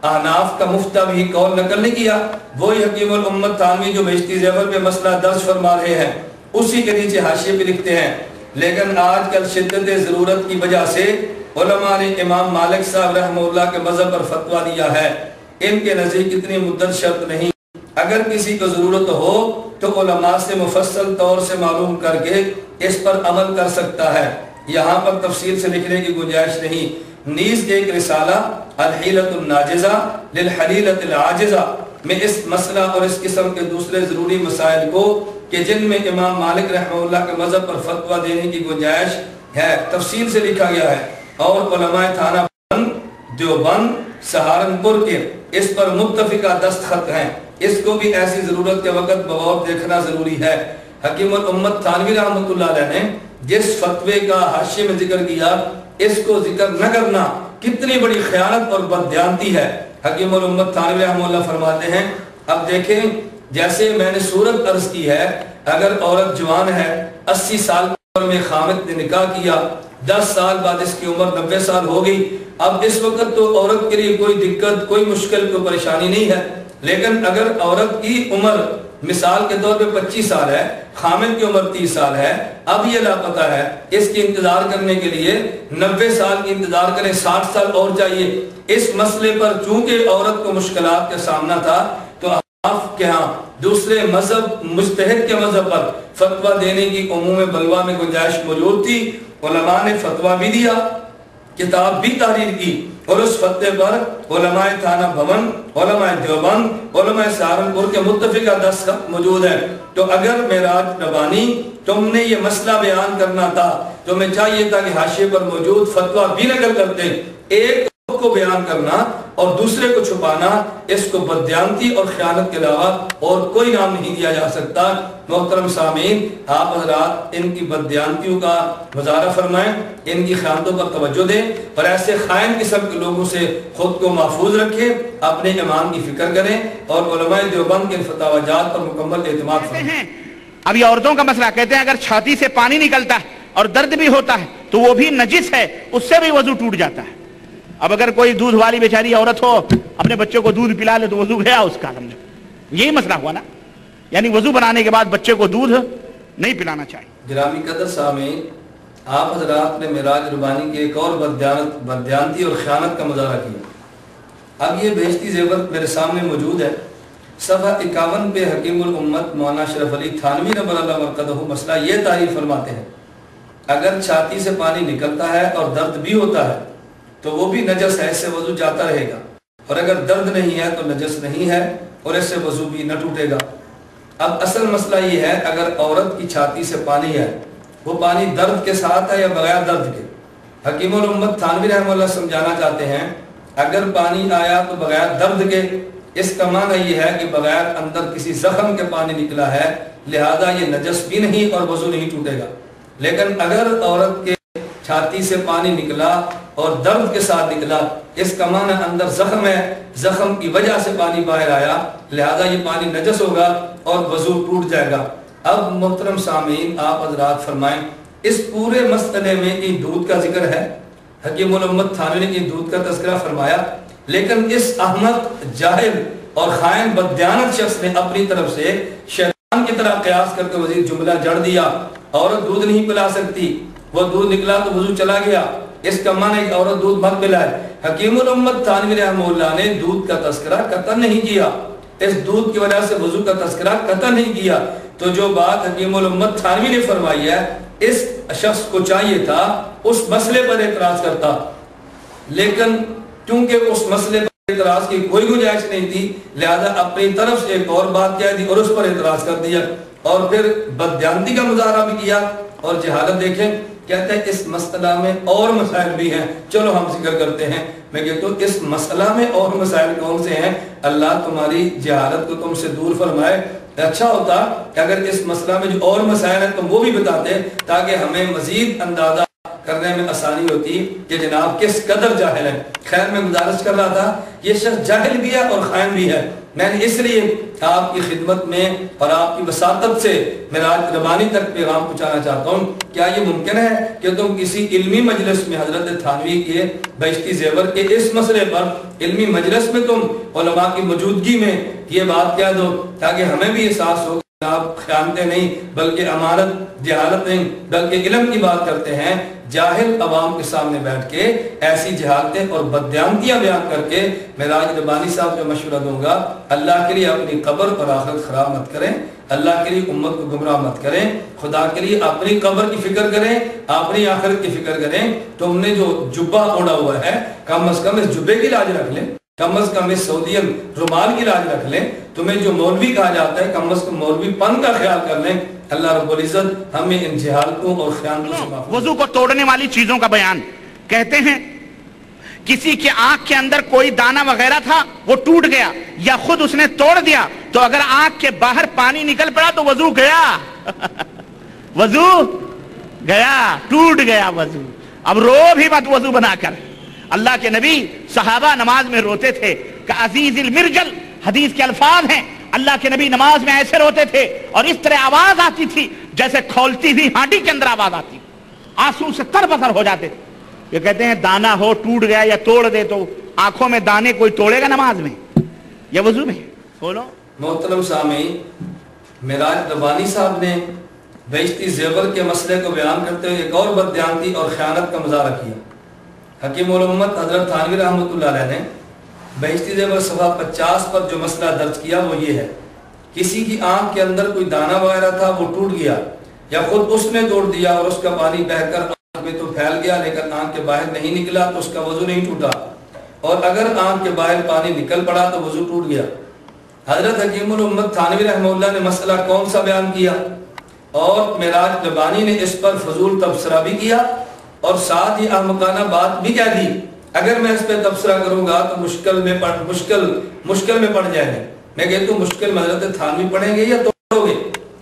احناف کا مفتہ بھی قول نقل نہیں کیا؟ وہی حکیم الامت تھانوی جو بہشتی زیور پہ مسئلہ درج فرما رہے ہیں اسی کے نیچے حاشیے پہ لکھتے ہیں، لیکن آج کل شدت ضرورت کی وجہ سے علماء نے امام مالک صاحب رحمہ اللہ کے مذہب پر فتویٰ دیا ہے، ان کے نزدیک اتنی مدت شرط نہیں، اگر کسی کو ضرورت ہو تو علماء سے مفصل طور سے معلوم کر کے اس پر عمل کر سکتا ہے، یہاں پر تفصیل سے لکھنے کی گنجائش نہیں۔ نیز ایک رسالہ الحیلۃ الناجزہ للحلیلۃ العاجزہ میں اس مسئلہ اور اس قسم کے دوسرے ضروری مسائل کو کہ جن میں امام مالک رحمہ اللہ کے مذہب پر فتویٰ دینے کی گنجائش ہے تفصیل سے لکھا گیا ہے، اور علماء تھانہ دیوبند سہارنپور کے اس پر متفقہ دستخط ہیں، اس کو بھی ایسی ضرورت کے وقت بغور دیکھنا ضروری ہے۔ حکیم الامت تھانوی رحمۃ اللہ علیہ نے جس فتوے کا حاشیے میں ذکر کیا اس کو ذکر نہ کرنا کتنی بڑی خیانت اور بددیانتی ہے۔ حکیم الامت تھانوی رحمہ اللہ فرماتے ہیں، اب دیکھیں جیسے میں نے صورت عرض کی ہے اگر عورت جوان ہے 80 سال کی عمر میں خامد نے نکاح کیا، 10 سال بعد اس کی عمر 90 سال ہو گئی، اب اس وقت تو عورت کے لیے کوئی دقت، کوئی مشکل، کوئی پریشانی نہیں ہے. لیکن اگر عورت کی عمر مثال کے طور پہ 25 سال ہے، خامد کی عمر 30 سال ہے، اب یہ لاپتہ ہے، اس کی انتظار کرنے کے لیے 90 سال کی انتظار کریں، 60 سال اور چاہیے. اس مسئلے پر چونکہ عورت کو مشکلات کا سامنا تھا تو آپ کے ہاں دوسرے مذہب مجتہد کے مذہب پر فتویٰ دینے کی عموم بلوا میں گنجائش موجود تھی. علماء نے فتویٰ بھی دیا، کتاب بھی تحریر کی، اور اس فتوے پر علماء تھانہ بھون، علماء دیوبند، علماء سہارنپور کے متفقہ دستخط موجود ہیں. تو اگر معراج ربانی تم نے یہ مسئلہ بیان کرنا تھا تو میں چاہیے تھا کہ حاشیے پر موجود فتویٰ بھی نقل کرتے. ایک کو بیان کرنا اور دوسرے کو چھپانا، اس کو بددیانتی اور خیانت کے علاوہ اور کوئی نام نہیں دیا جا سکتا. محترم سامعین، آپ حضرات ان کی بددیانتیوں کا مظاہرہ فرمائیں، ان کی خیانتوں پر توجہ دیں اور ایسے خائن قسم کے لوگوں سے خود کو محفوظ رکھیں، اپنے ایمان کی فکر کریں اور علماء دیوبند کے فتاوی جات پر مکمل اعتماد فرمائیں. اب یہ عورتوں کا مسئلہ، کہتے ہیں اگر چھاتی سے پانی نکلتا ہے اور درد بھی ہوتا ہے تو وہ بھی نجس ہے، اس سے بھی وضو ٹوٹ جاتا ہے. اب اگر کوئی دودھ والی بیچاری عورت ہو، اپنے بچے کو دودھ پلا لے تو وضو گیا اس کا. سمجھو یہی مسئلہ ہوا نا، یعنی وضو بنانے کے بعد بچے کو دودھ نہیں پلانا چاہیے. گرامی قدر سامعین، آپ حضرات نے معراج ربانی کی ایک اور بددیانتی اور خیانت کا مظاہرہ کیا. اب یہ بیشتی زیور میرے سامنے موجود ہے. صفحہ 51 پہ حکیم الامت مولانا اشرف علی تھانوی نبر اللہ مرقدہ مسئلہ یہ تعریف فرماتے ہیں، اگر چھاتی سے پانی نکلتا ہے اور درد بھی ہوتا ہے تو وہ بھی نجس ہے، اس سے وضو جاتا رہے گا، اور اگر درد نہیں ہے تو نجس نہیں ہے اور اس سے وضو بھی نہ ٹوٹے گا. اب اصل مسئلہ یہ ہے، اگر عورت کی چھاتی سے پانی ہے، وہ پانی درد کے ساتھ ہے یا بغیر درد کے؟ حکیم الامت تھانوی رحمہ اللہ سمجھانا چاہتے ہیں اگر پانی آیا تو بغیر درد کے، اس کا معنی یہ ہے کہ بغیر اندر کسی زخم کے پانی نکلا ہے، لہذا یہ نجس بھی نہیں اور وضو نہیں ٹوٹے گا. لیکن اگر عورت کے چھاتی سے پانی نکلا اور درد کے ساتھ نکلا، اس کا معنی اندر زخم ہے، زخم کی وجہ سے پانی باہر آیا، لہذا یہ پانی نجس ہوگا اور وضو ٹوٹ جائے گا. اب محترم سامعین، آپ حضرات فرمائیں، اس پورے مسئلے میں یہ دودھ کا ذکر ہے، حکیم الامت تھانوی نے دودھ کا تذکرہ فرمایا، لیکن اس احمق، جاہل اور خائن بددیانت شخص نے اپنی طرف سے شیطان کی طرح قیاس کر کے مزید جملہ جڑ دیا، عورت دودھ نہیں پلا سکتی، وہ دودھ نکلا تو وضو چلا گیا، اس کا معنی ہے کہ عورت دودھ مت پلائے. حکیم الامت تھانوی رحمہ اللہ نے دودھ کا تذکرہ قطعا نہیں کیا، اس دودھ کی وجہ سے وضو کا تذکرہ قطعا نہیں کیا. تو جو بات حکیم الامت تھانوی نے فرمائی ہے، اس شخص کو چاہیے تھا اس مسئلے پر اعتراض کرتا، لیکن کیونکہ اس مسئلے پر اعتراض کی کوئی گنجائش نہیں تھی، لہذا اپنی طرف سے ایک اور بات کہہ دی اور اس پر اعتراض کر دیا، اور پھر بددیانتی کا مظاہرہ بھی کیا. اور جہالت دیکھیں، کہتے ہیں اس مسئلہ میں اور مسائل بھی ہیں، چلو ہم ذکر کرتے ہیں. میں کہتا ہوں اس مسئلہ میں اور مسائل کون سے ہیں؟ اللہ تمہاری جہالت کو تم سے دور فرمائے. اچھا ہوتا کہ اگر اس مسئلہ میں جو اور مسائل ہیں تم وہ بھی بتاتے تاکہ ہمیں مزید اندازہ کرنے میں آسانی ہوتی کہ جناب کس قدر جاہل ہے. خیر میں گزارش کر رہا تھا، یہ شخص جاہل بھی ہے اور خائن بھی ہے. میں نے اس لیے آپ کی خدمت میں اور آپ کی وساطت سے معراج ربانی تک پیغام پہنچانا چاہتا ہوں. کیا یہ ممکن ہے کہ تم کسی علمی مجلس میں حضرت تھانوی کے بیشتی زیور کے اس مسئلے پر علمی مجلس میں تم علماء کی موجودگی میں یہ بات کہہ دو تاکہ ہمیں بھی احساس ہو کہ آپ خیانتیں نہیں بلکہ امانت، جہالت نہیں بلکہ علم کی بات کرتے ہیں. جاہل عوام کے سامنے بیٹھ کے ایسی جہالتیں اور بددیانتیاں بیان کر کے معراج ربانی صاحب جو مشورہ دوں گا، اللہ کے لیے اپنی قبر اور آخرت خراب مت کریں، اللہ کے لیے امت کو گمراہ مت کریں، خدا کے لیے اپنی قبر کی فکر کریں، اپنی آخرت کی فکر کریں. تم نے جو جبہ اوڑھا ہوا ہے کم از کم اس جبے کی لاج رکھ لیں، کم از کم اس سعودین رومال کی لاج رکھ لیں. تمہیں جو مولوی کہا جاتا ہے کم از کم مولوی پن کا خیال کر لیں. اللہ رب العزت ہمیں ان جہالتوں اور خیانتوں سے معاف. وضو کو توڑنے والی چیزوں کا بیان کہتے ہیں کسی کے آنکھ کے اندر کوئی دانہ وغیرہ تھا وہ ٹوٹ گیا یا خود اس نے توڑ دیا تو اگر آنکھ کے باہر پانی نکل پڑا تو وضو گیا وضو گیا، ٹوٹ گیا وضو. اب رو بھی مت وضو بنا کر. اللہ کے نبی صحابہ نماز میں روتے تھے کہ عزیز المرجل، حدیث کے الفاظ ہیں، اللہ کے نبی نماز میں ایسے روتے تھے اور اس طرح آواز آتی تھی جیسے کھولتی ہوئی ہانڈی کے اندر آواز آتی، آنسو سے تر بتر ہو جاتے تھے۔ یہ کہتے ہیں دانا ہو ٹوٹ گیا یا توڑ دے تو آنکھوں میں دانے کوئی توڑے گا نماز میں یا وضو میں؟ بولو۔ محترم سامعین، معراج ربانی صاحب نے بہشتی زیور کے مسئلے کو بیان کرتے ہوئے ایک اور بددیانتی اور خیانت کا مظاہرہ کیا۔ حکیم الامت حضرت تھانوی رحمۃ اللہ علیہ نے بہشتی زیور صفحہ 50 پر جو مسئلہ درج کیا وہ یہ ہے، کسی کی آنکھ کے اندر کوئی دانہ وغیرہ تھا، وہ ٹوٹ گیا یا خود اس نے توڑ دیا اور اس کا پانی بہہ کر آنکھ میں تو پھیل گیا لیکن آنکھ کے باہر نہیں نکلا تو اس کا وضو نہیں ٹوٹا، اور اگر آنکھ کے باہر پانی نکل پڑا تو وضو ٹوٹ گیا۔ حضرت حکیم الامت تھانوی رحمہ اللہ نے مسئلہ کون سا بیان کیا اور معراج ربانی نے اس پر فضول تبصرہ بھی کیا اور ساتھ ہی احمقانہ بات بھی کہہ دی، اگر میں اس پہ تبصرہ کروں گا تو مشکل میں پڑ جائیں گے۔ میں کہتا ہوں مشکل میں حضرت تھانوی پڑھیں گے یا توڑو گے؟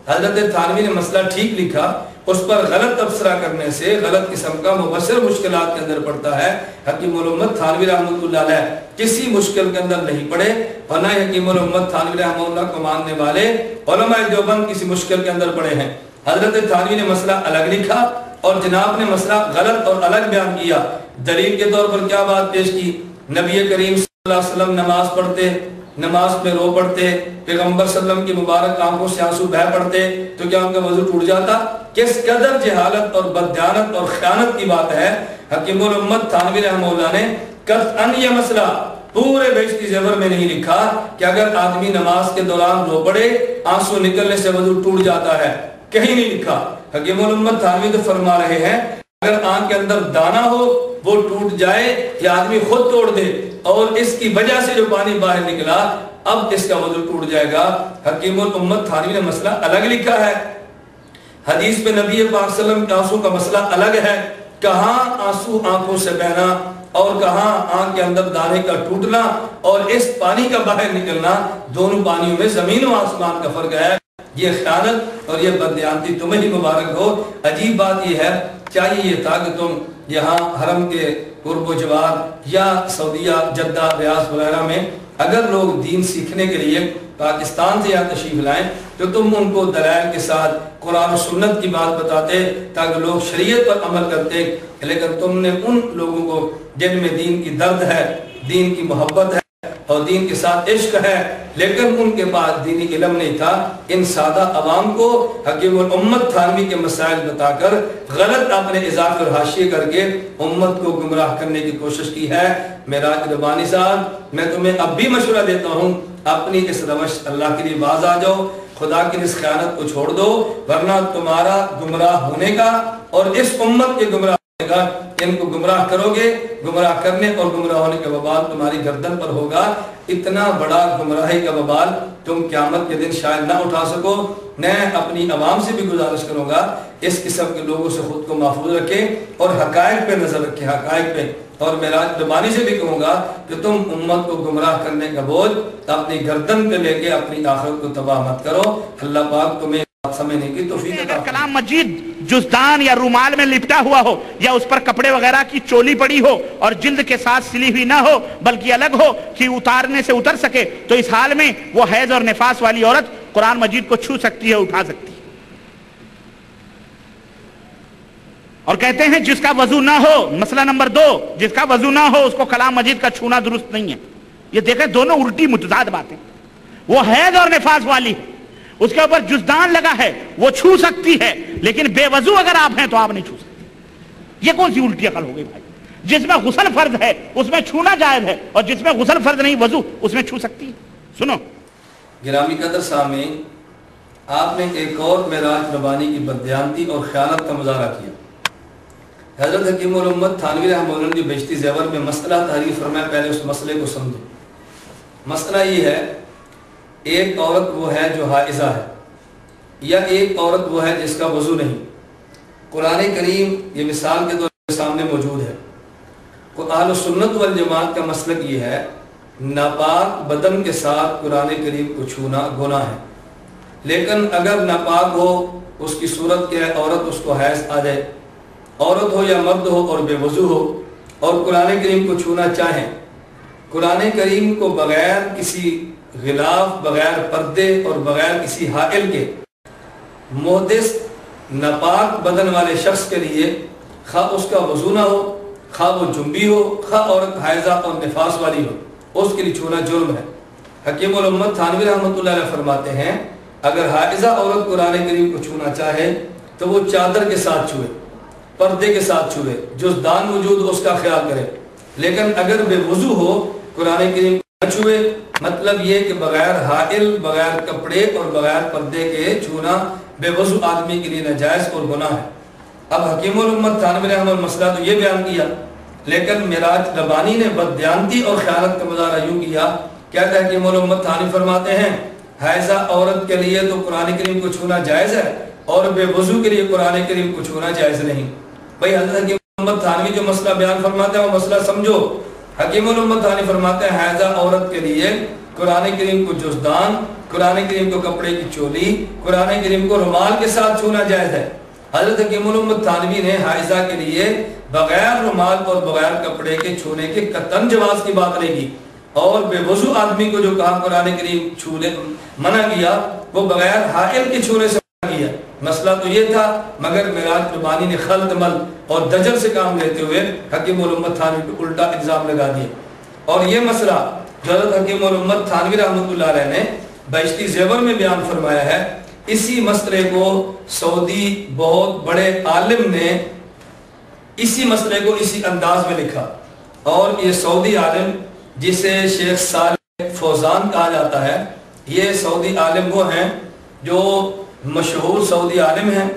حضرت تھانوی نے مسئلہ ٹھیک لکھا، اس پر غلط تبصرہ کرنے سے غلط قسم کا مبصر مشکلات کے اندر پڑتا ہے۔ حکیم الامت تھانوی رحمۃ اللہ علیہ کسی مشکل کے اندر نہیں پڑے اور نہ حکیم الامت تھانوی رحمہ اللہ کو ماننے والے علماء دیوبند کسی مشکل کے اندر پڑے ہیں۔ حضرت تھانوی نے مسئلہ الگ لکھا اور جناب نے مسئلہ غلط اور الگ بیان کیا۔ دلیل کے طور پر کیا بات پیش کی؟ نبی کریم صلی اللہ علیہ وسلم نماز پڑھتے، نماز میں رو پڑتے، پیغمبر صلی اللہ علیہ وسلم کی مبارک آنکھوں سے آنسو بہہ پڑتے تو کیا ان کا وضو ٹوٹ جاتا؟ کس قدر جہالت اور بددیانت اور خیانت کی بات ہے۔ حکیم الامت تھانوی رحمہ اللہ نے قطعاً یہ مسئلہ پورے بہشتی زیور میں نہیں لکھا کہ اگر آدمی نماز کے دوران رو پڑے آنسو نکلنے سے وضو ٹوٹ جاتا ہے، کہیں نہیں لکھا۔ حکیم الامت تھانوی تو فرما رہے ہیں اگر آنکھ کے اندر دانہ ہو وہ ٹوٹ جائے یا آدمی خود توڑ دے اور اس کی وجہ سے جو پانی باہر نکلا اب اس کا وضو ٹوٹ جائے گا۔ حکیم الامت تھانوی نے مسئلہ الگ لکھا ہے۔ حدیث میں نبی پاک صلی اللہ علیہ وسلم کے آنسو کا مسئلہ الگ ہے، کہاں آنسو آنکھوں سے بہنا اور کہاں آنکھ کے اندر دانے کا ٹوٹنا اور اس پانی کا باہر نکلنا، دونوں پانیوں میں زمین و آسمان کا فرق ہے۔ یہ خیانت اور یہ بددیانتی تمہیں ہی مبارک ہو۔ عجیب بات یہ ہے، چاہیے یہ تھا کہ تم یہاں حرم کے قرب و جوار یا سعودیہ جدہ ریاض وغیرہ میں اگر لوگ دین سیکھنے کے لیے پاکستان سے یہاں تشریف لائیں تو تم ان کو دلائل کے ساتھ قرآن و سنت کی بات بتاتے تاکہ لوگ شریعت پر عمل کرتے، لیکن تم نے ان لوگوں کو جن میں دین کی درد ہے، دین کی محبت ہے اور دین کے ساتھ عشق ہے لیکن ان کے پاس دینی علم نہیں تھا، ان سادہ عوام کو حکیم الامت تھانوی کے مسائل بتا کر غلط اپنے اضافے اور حاشیے کر کے امت کو گمراہ کرنے کی کوشش کی ہے۔ معراج ربانی صاحب، میں تمہیں اب بھی مشورہ دیتا ہوں اپنی اس روش اللہ کے لیے باز آ جاؤ، خدا کی اس خیانت کو چھوڑ دو، ورنہ تمہارا گمراہ ہونے کا اور اس امت کے گمراہ ہونے کا، ان کو گمراہ کرو گے، گمراہ کرنے اور گمراہ ہونے کا وبال تمہاری گردن پر ہوگا۔ اتنا بڑا گمراہی کا وبال تم قیامت کے دن شاید نہ اٹھا سکو۔ میں اپنی عوام سے بھی گزارش کروں گا اس قسم کے لوگوں سے خود کو محفوظ رکھیں اور حقائق پہ نظر رکھیں، حقائق پہ۔ اور معراج ربانی سے بھی کہوں گا کہ تم امت کو گمراہ کرنے کا بوجھ اپنی گردن پہ لے کے اپنی آخرت کو تباہ مت کرو۔ اللہ پاک تمہیں سمجھنے کی توفیق عطا فرمائے۔ کلام مجید جزدان یا رومال میں لپٹا ہوا ہو یا اس پر کپڑے وغیرہ کی چولی پڑی ہو اور جلد کے ساتھ سلی ہوئی نہ ہو بلکہ الگ ہو کہ اتارنے سے اتر سکے، تو اس حال میں وہ حیض اور نفاس والی عورت قرآن مجید کو چھو سکتی ہے، اٹھا سکتی ہے۔ اور کہتے ہیں جس کا وضو نہ ہو، مسئلہ نمبر 2، جس کا وضو نہ ہو اس کو کلام مجید کا چھونا درست نہیں ہے۔ یہ دیکھیں دونوں الٹی متضاد باتیں۔ وہ حیض اور نفاس والی ہے، اس کے اوپر جزدان لگا ہے، وہ چھو سکتی ہے، لیکن بے وضو اگر آپ ہیں تو آپ نہیں چھو سکتے۔ یہ کون سی الٹی عقل ہو گئی بھائی؟ جس میں غسل فرض ہے اس میں چھونا جائز ہے اور جس میں غسل فرض نہیں وضو اس میں چھو سکتی ہے۔ سنو گرامی قدر سامعین، آپ نے ایک اور معراج ربانی کی بددیانتی اور خیانت کا مظاہرہ کیا۔ حضرت حکیم الامت تھانوی رحمہ اللہ نے جو بہشتی زیور میں مسئلہ تحریر فرمایا، پہلے اس مسئلے کو سمجھو۔ مسئلہ یہ ہے، ایک عورت وہ ہے جو حائضہ ہے یا ایک عورت وہ ہے جس کا وضو نہیں۔ قرآن کریم یہ مثال کے طور پر سامنے موجود ہے۔ اہل سنت والجماعت کا مسلک یہ ہے، ناپاک بدن کے ساتھ قرآن کریم کو چھونا گناہ ہے، لیکن اگر ناپاک ہو اس کی صورت کیا ہے، عورت اس کو حیض آ جائے، عورت ہو یا مرد ہو اور بے وضو ہو اور قرآن کریم کو چھونا چاہیں، قرآن کریم کو بغیر کسی غلاف بغیر پردے اور بغیر کسی حائل کے محدث ناپاک بدن والے شخص کے لیے خواہ اس کا وضو نہ ہو، خواہ وہ جنبی ہو، خواہ عورت حائضہ اور نفاس والی ہو، اس کے لیے چھونا جرم ہے۔ حکیم الامت تھانوی رحمۃ اللہ علیہ فرماتے ہیں اگر حائضہ عورت قرآن کریم کو چھونا چاہے تو وہ چادر کے ساتھ چھوئے، پردے کے ساتھ چھوئے، جزدان وجود اس کا خیال کرے، لیکن اگر بے وضو ہو قرآن کریم نہ چھوئے، مطلب یہ کہ بغیر حائل، بغیر کپڑے اور بغیر پردے کے چھونا بے وضو آدمی کے لیے ناجائز اور گناہ ہے۔ اب حکیم الامت تھانوی رحمہ اللہ مسئلہ تو یہ بیان کیا، لیکن معراج ربانی نے بددیانتی اور خیانت کا مظاہرہ یوں کیا، کہتا ہے حکیم الامت تھانوی فرماتے ہیں حائضہ عورت کے لیے تو قرآن کریم کو چھونا جائز ہے اور بے وضو کے لیے قرآن کریم کو چھونا جائز نہیں۔ بھائی حضرت حکیم الامت تھانوی جو مسئلہ بیان فرماتے ہیں وہ مسئلہ سمجھو۔ حکیم الامت تھانوی فرماتے ہیں حائضہ عورت کے لیے قرآن کریم کو جزدان، قرآن کریم کو کپڑے کی چولی، قرآن کریم کو رومال کے ساتھ چھونا جائز ہے۔ حضرت حکیم الامت تھانوی نے حائضہ کے لیے بغیر رومال اور بغیر کپڑے کے چھونے کے قطعاً جواز کی بات نہیں کی، اور بے وضو آدمی کو جو کہا قرآن کریم چھونے منع کیا وہ بغیر حائل کے چھونے سے منع کیا۔ مسئلہ تو یہ تھا، مگر معراج ربانی نے خلط مل اور دجل سے کام لیتے ہوئے حکیم الامت تھانوی پہ الٹا الزام لگا دیا۔ اور یہ مسئلہ جو حضرت حکیم الامت تھانوی رحمۃ اللہ علیہ نے بہشتی زیور میں بیان فرمایا ہے، اسی مسئلے کو سعودی بہت بڑے عالم نے اسی مسئلے کو اسی انداز میں لکھا، اور یہ سعودی عالم جسے شیخ صالح فوزان کہا جاتا ہے، یہ سعودی عالم وہ ہیں جو مشہور سعودی عالم ہیں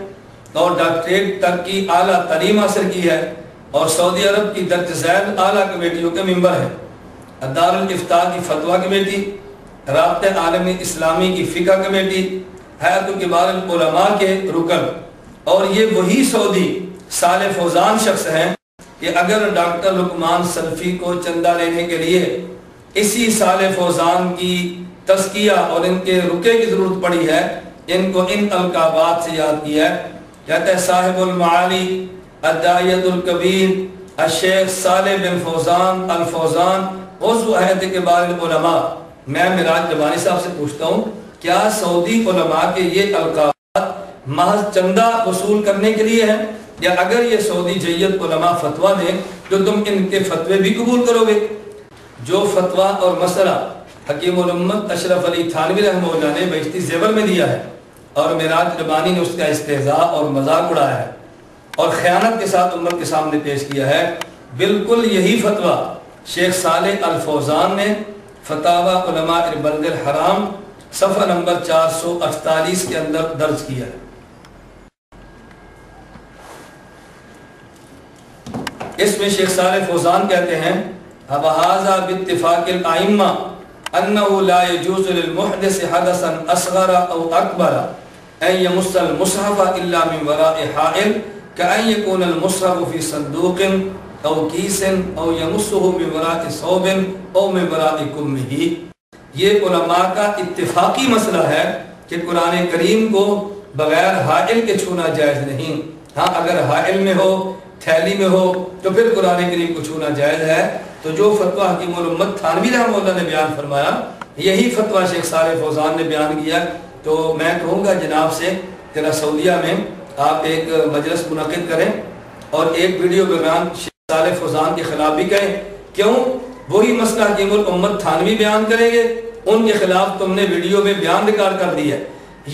اور ڈاکٹریٹ تک کی اعلیٰ تعلیم حاصل کی ہے، اور سعودی عرب کی درج ذیل اعلیٰ کمیٹیوں کے ممبر ہیں، دارالافتاء کی فتویٰ کمیٹی، رابطہ عالمی اسلامی کی فقہ کمیٹی، حیات کبار العلماء کے رکن، اور یہ وہی سعودی صالح فوزان شخص ہیں کہ اگر ڈاکٹر لقمان سلفی کو چندہ لینے کے لیے اسی صالح فوزان کی تزکیہ اور ان کے رکے کی ضرورت پڑی ہے، ان کو ان القابات سے یاد کیا ہے، کہتے ہیں صاحب المعالی الداعیۃ الکبیر الشیخ صالح بن فوزان الفوزان عضو ہیئت کبار العلماء۔ میں معراج ربانی صاحب سے پوچھتا ہوں کیا سعودی علماء کے یہ القابات محض چندہ وصول کرنے کے لیے ہیں، یا اگر یہ سعودی جیت علماء فتویٰ دیں تو تم ان کے فتوے بھی قبول کرو گے؟ جو فتویٰ اور مسئلہ حکیم الامت اشرف علی تھانوی رحمہ اللہ نے بہشتی زیور میں دیا ہے، اور معراج ربانی نے اس کا استہزاء اور مذاق اڑایا ہے اور خیانت کے ساتھ امت کے سامنے پیش کیا ہے، بالکل یہی فتویٰ شیخ صالح الفوزان نے فتاوی علماء البلد الحرام صفحہ نمبر 448 کے اندر درج کیا ہے۔ اس میں شیخ صالح فوزان کہتے ہیں وَهَذَا بِاتِّفَاقِ الْأَئِمَّةِ أَنَّهُ لَا يَجُوزُ لِلْمُحْدِثِ حَدَثًا أَصْغَرَ أَوْ أَكْبَرَ أَن يَمُسَّ الْمُصْحَفَ إِلَّا مِنْ وَرَاءِ حَائِلٍ كَأَن يَكُونَ الْمُصْحَفُ فِي صَندُوقٍ أَوْ كِيسٍ أَوْ يَمُسُّهُ مِنْ وَرَاءِ ثَوْبٍ أَوْ مِنْ وَرَاءِ كُمِّهِ۔ یہ علماء کا اتفاقی مسئلہ ہے کہ قرآن کریم کو بغیر حائل کے چھونا جائز نہیں، ہاں اگر حائل میں ہو، تھیلی میں ہو تو پھر قرآن کریم کو چھونا جائز ہے۔ تو جو فتویٰ حکیم الامت تھانوی رحمہ اللہ نے بیان فرمایا یہی فتویٰ شیخ صالح فوزان نے بیان کیا۔ تو میں کہوں گا جناب سے ذرا سعودیہ میں آپ ایک مجلس منعقد کریں اور ایک ویڈیو پروگرام شیخ صالح فوزان کے خلاف بھی کریں، کیوں وہی مسئلہ حکیم الامت تھانوی بیان کریں گے، ان کے خلاف تم نے ویڈیو میں بیان ریکارڈ کر دی ہے،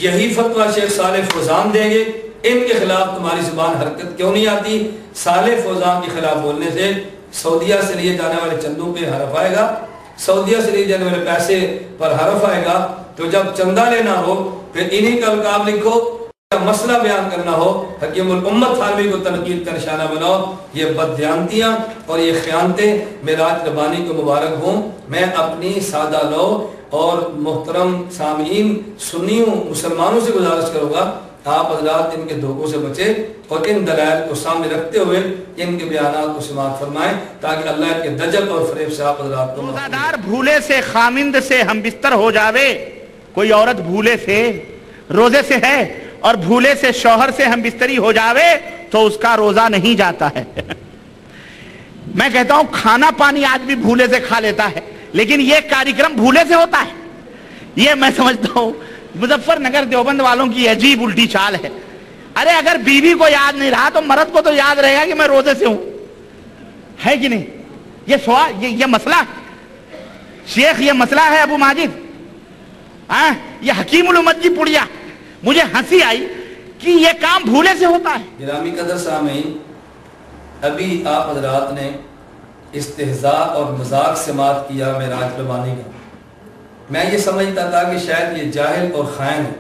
یہی فتویٰ شیخ صالح فوزان دیں گے، ان کے خلاف تمہاری زبان حرکت کیوں نہیں آتی؟ صالح فوزان کے خلاف بولنے سے سعودیہ سے لیے جانے والے چندوں پہ حرف آئے گا، سعودیہ سے لیے جانے والے پیسے پر حرف آئے گا، تو جب چندہ لینا ہو پھر انہی کا القاب لکھو، مسئلہ بیان کرنا ہو حکیم الامت تھانوی کو تنقید کا نشانہ بناؤ۔ یہ بددیانتیاں اور یہ خیانتیں معراج ربانی کو مبارک ہوں۔ میں اپنی سادہ لو اور محترم سامعین سنیوں مسلمانوں سے گزارش کروں گا آپ حضرات ان کے دھوکوں سے بچے اور ان دلائل کو سامنے رکھتے ہوئے ان کے بیانات کو سماعت فرمائیں تاکہ اللہ کے دجل اور فریب سے آپ حضرات کو روزہ دار بھولے سے خامند سے ہم بستر ہو جاوے، کوئی عورت بھولے سے روزے سے ہے اور بھولے سے شوہر سے ہم بستری ہو جاوے تو اس کا روزہ نہیں جاتا ہے۔ میں کہتا ہوں کھانا پانی آدمی بھولے سے کھا لیتا ہے، لیکن یہ کاریکرم بھولے سے ہوتا ہے؟ یہ میں سمجھتا ہوں مظفر نگر دیوبند والوں کی عجیب الٹی چال ہے. ارے اگر بیوی کو یاد نہیں رہا تو مرد کو تو یاد رہے گا کہ میں روزے سے ہوں, ہے کہ نہیں؟ یہ سوال, یہ مسئلہ شیخ, یہ مسئلہ ہے ابو ماجد. یہ حکیم الامت کی پڑیا. مجھے ہنسی آئی کہ یہ کام بھولے سے ہوتا ہے. گرامی قدر سامعین, ابھی آپ حضرات نے استہزاء اور مذاق سے مات کیا معراج ربانی کا. میں یہ سمجھتا تھا کہ شاید یہ جاہل اور خائن ہے.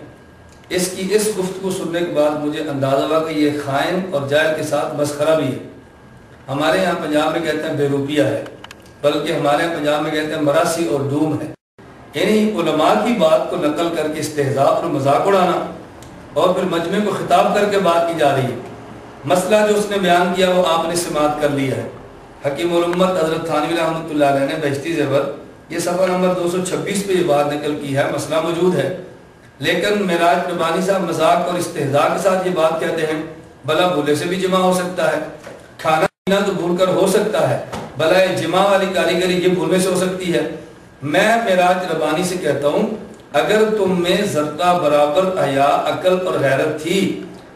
اس کی اس گفتگو سننے کے بعد مجھے اندازہ ہوا کہ یہ خائن اور جاہل کے ساتھ مسخرہ بھی ہے. ہمارے یہاں پنجاب میں کہتے ہیں بے روپیہ ہے, بلکہ ہمارے یہاں پنجاب میں کہتے ہیں مراسی اور ڈوم ہے. یعنی علماء کی بات کو نقل کر کے استہزاء اور مذاق اڑانا اور پھر مجمع کو خطاب کر کے بات کی جا رہی ہے. مسئلہ جو اس نے بیان کیا وہ آپ نے سماعت کر لیا ہے. حکیم الامت حضرت تھانوی رحمۃ اللہ علیہ نے بہشتی زیور یہ صفحہ نمبر 226 پہ یہ بات نقل کی ہے. مسئلہ موجود ہے, لیکن معراج ربانی صاحب مذاق اور استہزاء کے ساتھ یہ بات کہتے ہیں. بھلا بھولے سے بھی جمع ہو سکتا ہے, کھانا پینا تو بھول کر ہو سکتا ہے, بھلا یہ جمع والی کاریگری یہ بھولنے سے ہو سکتی ہے. میں معراج ربانی سے کہتا ہوں اگر تم میں ذرہ برابر حیا, عقل اور غیرت تھی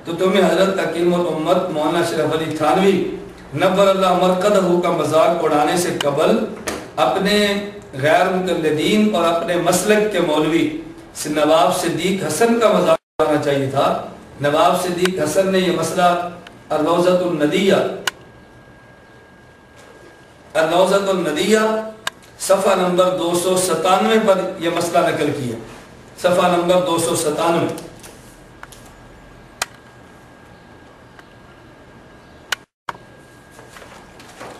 تو تمہیں حضرت حکیم الامت مولانا اشرف علی تھانوی نبر اللہ مرقدہ کا مذاق اڑانے سے قبل اپنے غیر مقلدین اور اپنے مسلک کے مولوی نواب صدیق حسن کا مذاق اڑانا چاہیے تھا. نواب صدیق حسن نے یہ مسئلہ الروضۃ الندیہ صفحہ نمبر 297 پر یہ مسئلہ نقل کیا. صفحہ نمبر 297.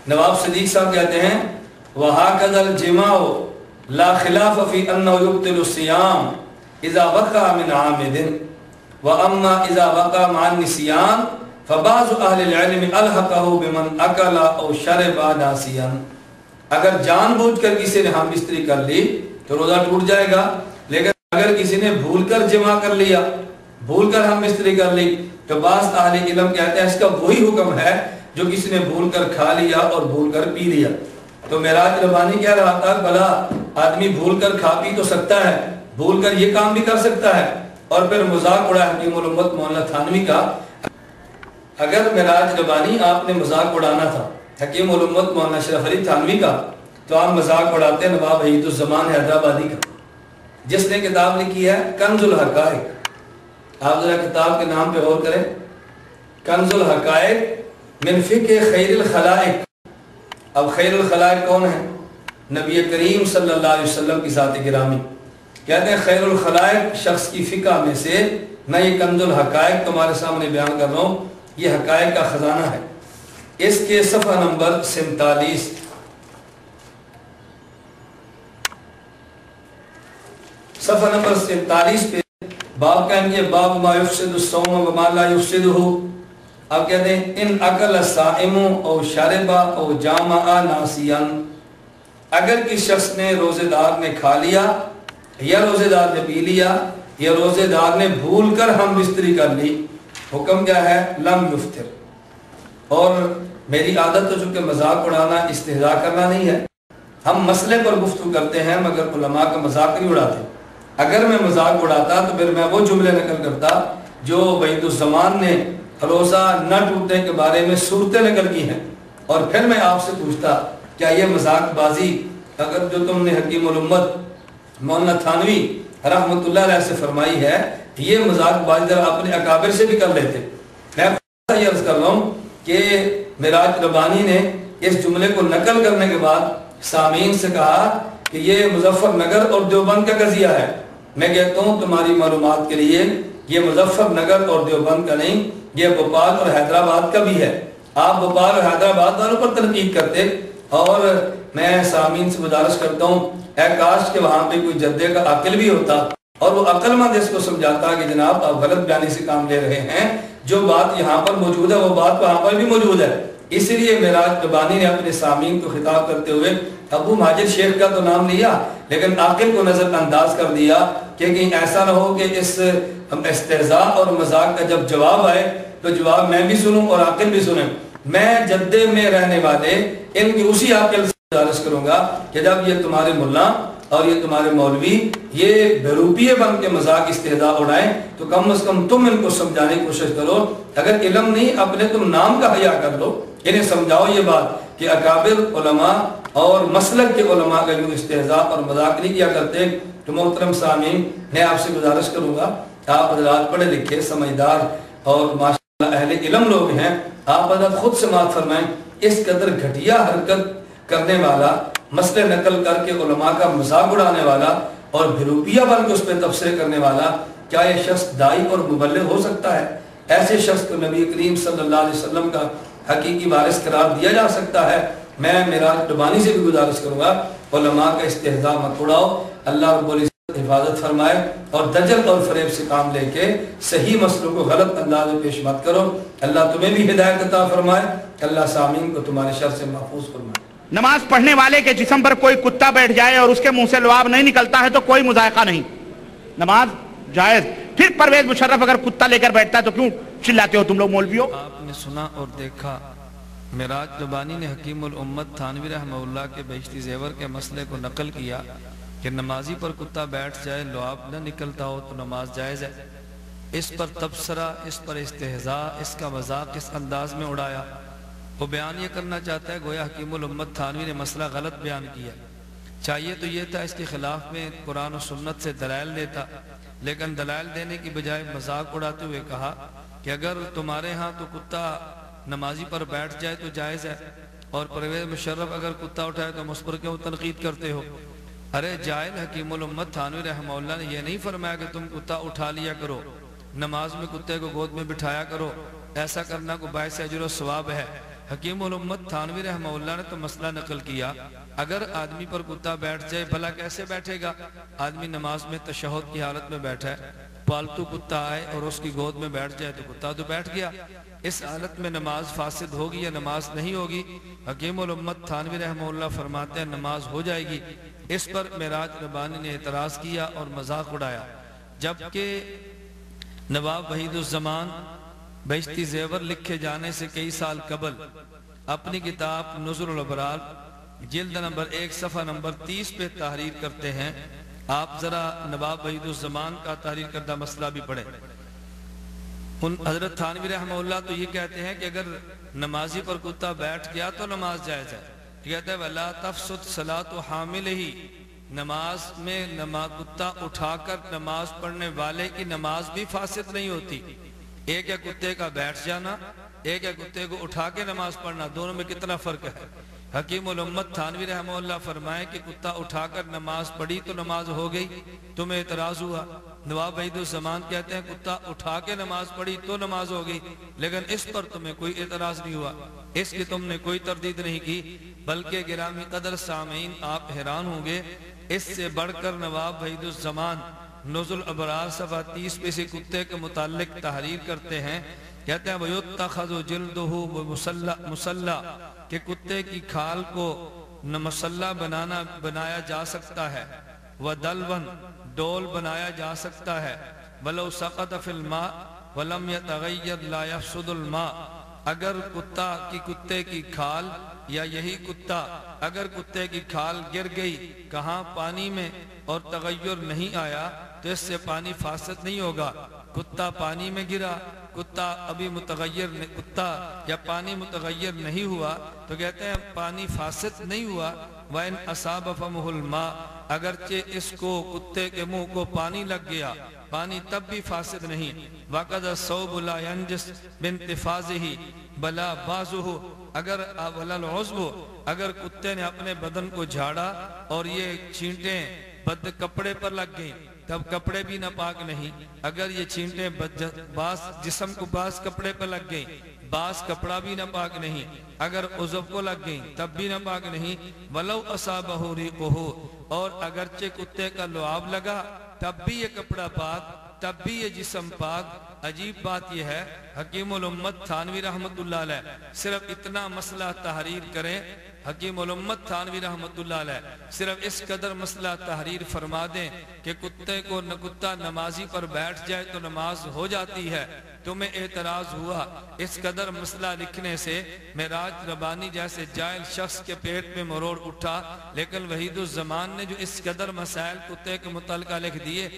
نواب صدیق صاحب کہتے ہیں وَهَكَذَا الْجِمَاعُ لَا خِلَافَ فِي أَنَّهُ يُبْطِلُ الصِّيَامَ إِذَا وَقَعَ مِنْ عَامِدٍ وَأَمَّا إِذَا وَقَعَ مَعَ النِّسْيَانِ فَبَعْضُ أَهْلِ الْعِلْمِ أَلْحَقَهُ بِمَنْ أَكَلَ أَوْ شَرِبَ نَاسِيًا. اگر جان بوجھ کر کسی نے ہم بستری کر لی تو روزہ ٹوٹ جائے گا, لیکن اگر کسی نے بھول کر جمع کر لیا, بھول کر ہم بستری کر لی, تو بعض اہل علم کہتے ہیں اس کا وہی حکم ہے جو کسی نے بھول کر کھا لیا اور بھول کر پی لیا. تو معراج ربانی کہہ رہا تھا بھلا آدمی بھول کر کھا پی تو سکتا ہے, بھول کر یہ کام بھی کر سکتا ہے. اور پھر مذاق اڑا حکیم الامت مولانا تھانوی کا. اگر معراج ربانی آپ نے مذاق اڑانا تھا حکیم الامت مولانا اشرف علی تھانوی کا, تو آپ مذاق اڑاتے نواب عید الزمان حیدرآبادی کا, جس نے کتاب لکھی ہے کنز الحقائق. آپ ذرا کتاب کے نام پہ غور کریں, کنز الحقائق من فقہ خیر الخلائق. اب خیر الخلائق کون ہے؟ نبی کریم صلی اللہ علیہ وسلم کی ذات گرامی. کہتے ہیں خیر الخلائق شخص کی فقہ میں سے. میں یہ کنز الحقائق تمہارے سامنے بیان کر رہا ہوں, یہ حقائق کا خزانہ ہے. اس کے صفحہ نمبر 47 صفحہ نمبر 47 پہ باب کہیں گے باب ما یفسد الصوم وما لا یفسدہ. اب کہتے ہیں ان اکل الصائم او شرب او جامع ناسیا. اگر کسی شخص نے روزے دار نے کھا لیا یا روزے دار نے پی لیا یا روزے دار نے بھول کر ہم بستری کر لی, حکم کیا ہے؟ لم یفطر. اور میری عادت تو چونکہ مذاق اڑانا استہزاء کرنا نہیں ہے, ہم مسئلے پر گفتگو کرتے ہیں مگر علماء کا مذاق نہیں اڑاتے. اگر میں مذاق اڑاتا تو پھر میں وہ جملے نقل کرتا جو وحید الزمان نے روزہ نہ ٹوٹنے کے بارے میں صورتیں نقل کی ہیں, اور پھر میں آپ سے پوچھتا کیا یہ مذاق بازی اگر جو تم نے حکیم الامت مولانا تھانوی رحمۃ اللہ علیہ سے فرمائی ہے, یہ مذاق بازی ذرا اپنے اکابر سے بھی کر لیتے. میں یہ عرض کر رہا ہوں کہ معراج ربانی نے اس جملے کو نقل کرنے کے بعد سامعین سے کہا کہ یہ مظفر نگر اور دیوبند کا قضیہ ہے. میں کہتا ہوں تمہاری معلومات کے لیے یہ مظفر نگر اور دیوبند کا نہیں, یہ بھوپال اور حیدرآباد کا بھی ہے. آپ بھوپال اور حیدرآباد والوں پر تنقید کرتے, اور میں سامعین سے گزارش کرتا ہوں اے کاش کہ وہاں پہ کوئی جدے کا عقل بھی ہوتا اور وہ عقل مند اس کو سمجھاتا کہ جناب آپ غلط بیانی سے کام لے رہے ہیں, جو بات یہاں پر موجود ہے وہ بات وہاں پر بھی موجود ہے. اسی لیے معراج ربانی نے اپنے سامعین کو خطاب کرتے ہوئے ابو ماجد شیخ کا تو نام لیا لیکن عاقل کو نظر انداز کر دیا کہ کہیں ایسا نہ ہو کہ اس استہزاء اور مذاق کا جب جواب آئے تو جواب میں بھی سنوں اور عاقل بھی سنیں. میں جدے میں رہنے والے ان کی اسی عاقل سے گزارش کروں گا کہ جب یہ تمہارے ملا اور یہ تمہارے مولوی یہ بیروپیے بن کے مذاق استہزاء اڑائیں تو کم از کم تم ان کو سمجھانے کی کوشش کرو. اگر علم نہیں اپنے تم نام کا حیا کر لو, انہیں سمجھاؤ یہ بات کہ اکابر علماء اور مسلک کے علماء کا یوں استہزاء اور مذاق نہیں کیا کرتے. تو محترم سامعین میں آپ سے گزارش کروں گا, آپ حضرات پڑھے لکھے سمجھدار اور ماشاءاللہ اہل علم لوگ ہیں, آپ حضرات خود سماعت فرمائیں. اس قدر گھٹیا حرکت کرنے والا, مسئلے نقل کر کے علماء کا مذاق اڑانے والا اور بھروپیا بن کے اس پہ تبصرے کرنے والا, کیا یہ شخص دائی اور مبلغ ہو سکتا ہے؟ ایسے شخص کو نبی کریم صلی اللہ علیہ وسلم کا حقیقی وارث قرار دیا جا سکتا ہے؟ میں معراج ربانی سے بھی گزارش کروں گا علماء کا استہزاء مت اڑاؤ. اللہ رب العزت حفاظت فرمائے اور دجل اور فریب سے کام لے کے صحیح مسئلوں کو غلط انداز میں پیش مت کرو. اللہ تمہیں بھی ہدایت عطا فرمائے, اللہ سامعین کو تمہارے شر سے محفوظ فرمائے. نماز پڑھنے والے کے جسم پر کوئی کتا بیٹھ جائے اور اس کے منہ سے لعاب نہیں نکلتا ہے تو کوئی مذائقہ نہیں, نماز جائز. پھر پرویز مشرف اگر کتا لے کر بیٹھتا ہے تو کیوں چلاتے ہو تم لوگ مولویوں؟ آپ نے سنا اور دیکھا معراج ربانی نے حکیم الامت تھانوی رحمہ اللہ کے بہشتی زیور کے مسئلے کو نقل کیا کہ نمازی پر کتا بیٹھ جائے لعاب نہ نکلتا ہو تو نماز جائز ہے. اس پر تبصرہ, اس پر استہزاء, اس کا مذاق اس انداز میں اڑایا. وہ بیان یہ کرنا چاہتا ہے گویا حکیم الامت تھانوی نے مسئلہ غلط بیان کیا. چاہیے تو یہ تھا اس کے خلاف میں قرآن و سنت سے دلائل دیتا, لیکن دلائل دینے کی بجائے مذاق اڑاتے ہوئے کہا کہ اگر تمہارے ہاں تو کتا نمازی پر بیٹھ جائے تو جائز ہے, اور پرویز مشرف اگر کتا اٹھائے تو اس پر کیوں تنقید کرتے ہو؟ ارے جاہل, حکیم الامت تھانوی رحمہ اللہ نے یہ نہیں فرمایا کہ تم کتا اٹھا لیا کرو, نماز میں کتے کو گود میں بٹھایا کرو, ایسا کرنا کو باعث اجر و ثواب ہے. حکیم الامت تھانوی رحمہ اللہ نے تو مسئلہ نقل کیا اگر آدمی پر کتا بیٹھ جائے بھلا کیسے بیٹھے گا؟ آدمی نماز میں تشہد کی حالت میں بیٹھا ہے, پالتو کتا آئے اور اس کی گود میں بیٹھ جائے تو کتا تو بیٹھ گیا, اس حالت میں نماز فاسد ہوگی یا نماز نہیں ہوگی؟ حکیم الامت تھانوی رحمہ اللہ فرماتے ہیں نماز ہو جائے گی. اس پر معراج ربانی نے اعتراض کیا اور مذاق اڑایا, جبکہ نواب وحید الزمان بہشتی زیور لکھے جانے سے کئی سال قبل اپنی کتاب نظر الابرار جلد نمبر 1 صفحہ نمبر 30 پہ تحریر کرتے ہیں. آپ ذرا نواب وحید الزمان کا تحریر کردہ مسئلہ بھی پڑھیں. حضرت تھانوی رحمہ اللہ تو یہ کہتے ہیں کہ اگر نمازی پر کتا بیٹھ گیا تو نماز جائز ہے. کہتے ہیں وَلَا تَفْسُدْ صَلَاةُ حَامِلِهِ, نماز میں کتا اٹھا کر نماز پڑھنے والے کی نماز بھی فاسد نہیں ہوتی. ایک ہے کتے کا بیٹھ جانا, ایک ہے کتے کو اٹھا کے نماز پڑھنا, دونوں میں کتنا فرق ہے. حکیم الامت تھانوی رحمہ اللہ فرمائے کہ کتا اٹھا کر نماز پڑھی تو نماز ہو گئی, تمہیں اعتراض ہوا. نواب وحید الزمان کہتے ہیں کتا اٹھا کے نماز پڑھی تو نماز ہو گئی, لیکن اس پر تمہیں کوئی اعتراض نہیں ہوا, اس کی تم نے کوئی تردید نہیں کی. بلکہ گرامی قدر سامعین آپ حیران ہوں گے, اس سے بڑھ کر نواب وحید الزمان نزل ابرار صفحہ 30 پہ سے کتے کے متعلق تحریر کرتے ہیں. کہتے ہیں وَيُتَّخَذُ جِلْدُهُ مُسَلَّى, کہ کتے کی کھال کو مسلح بنایا جا سکتا ہے, وَدَلْوًا, ڈول بنایا جا سکتا ہے, وَلَوْ سَقَطَ فِي الْمَاءِ وَلَمْ يَتَغَيَّرْ لَا يَفْسُدُ الْمَاءِ, اگر کتے کی کھال یا یہی کتا اگر کتے کی کھال گر گئی کہاں پانی میں اور تغیر نہیں آیا تو اس سے پانی فاسد نہیں ہوگا. کتا پانی میں گرا, کتا ابھی کتا یا پانی متغیر نہیں ہوا تو کہتے ہیں پانی فاسد نہیں ہوا. وَإِنْ أَصَابَ فَمُهُ الْمَاءِ, اگرچہ اس کو کتے کے منہ کو پانی لگ گیا پانی تب بھی فاسد نہیں. وَقَدَ الثَّوْبُ لَا يَنْجِسُ بِانْتِفَاضِهِ بَلَا بَعْضُهُ, اگر وَلَا الْعُضْوُ, اگر کتے نے اپنے بدن کو جھاڑا اور یہ چھینٹیں بد کپڑے پر لگ گئیں تب کپڑے بھی ناپاک نہیں. اگر یہ چھینٹیں بعض جسم کو بعض کپڑے پر لگ گئیں بعض کپڑا بھی ناپاک نہیں. اگر عضو کو لگ گئیں تب بھی ناپاک نہیں. وَلَوْ أَصَابَهُ رِيقُهُ, اور اگرچہ کتے کا لعاب لگا تب بھی یہ کپڑا پاک, تب بھی یہ جسم پاک. عجیب بات یہ ہے حکیم الامت تھانوی رحمت اللہ علیہ صرف اتنا مسئلہ تحریر کریں, حکیم الامت تھانوی رحمت اللہ علیہ صرف اس قدر مسئلہ تحریر فرما دیں کہ کتا نمازی پر بیٹھ جائے تو نماز ہو جاتی ہے, تمہیں اعتراض ہوا اس قدر مسئلہ لکھنے سے معراج ربانی جیسے جاہل شخص کے پیٹ میں مروڑ اٹھا، لیکن وحید الزمان نے جو اس قدر مسائل کتے کے متعلقہ لکھ دیے،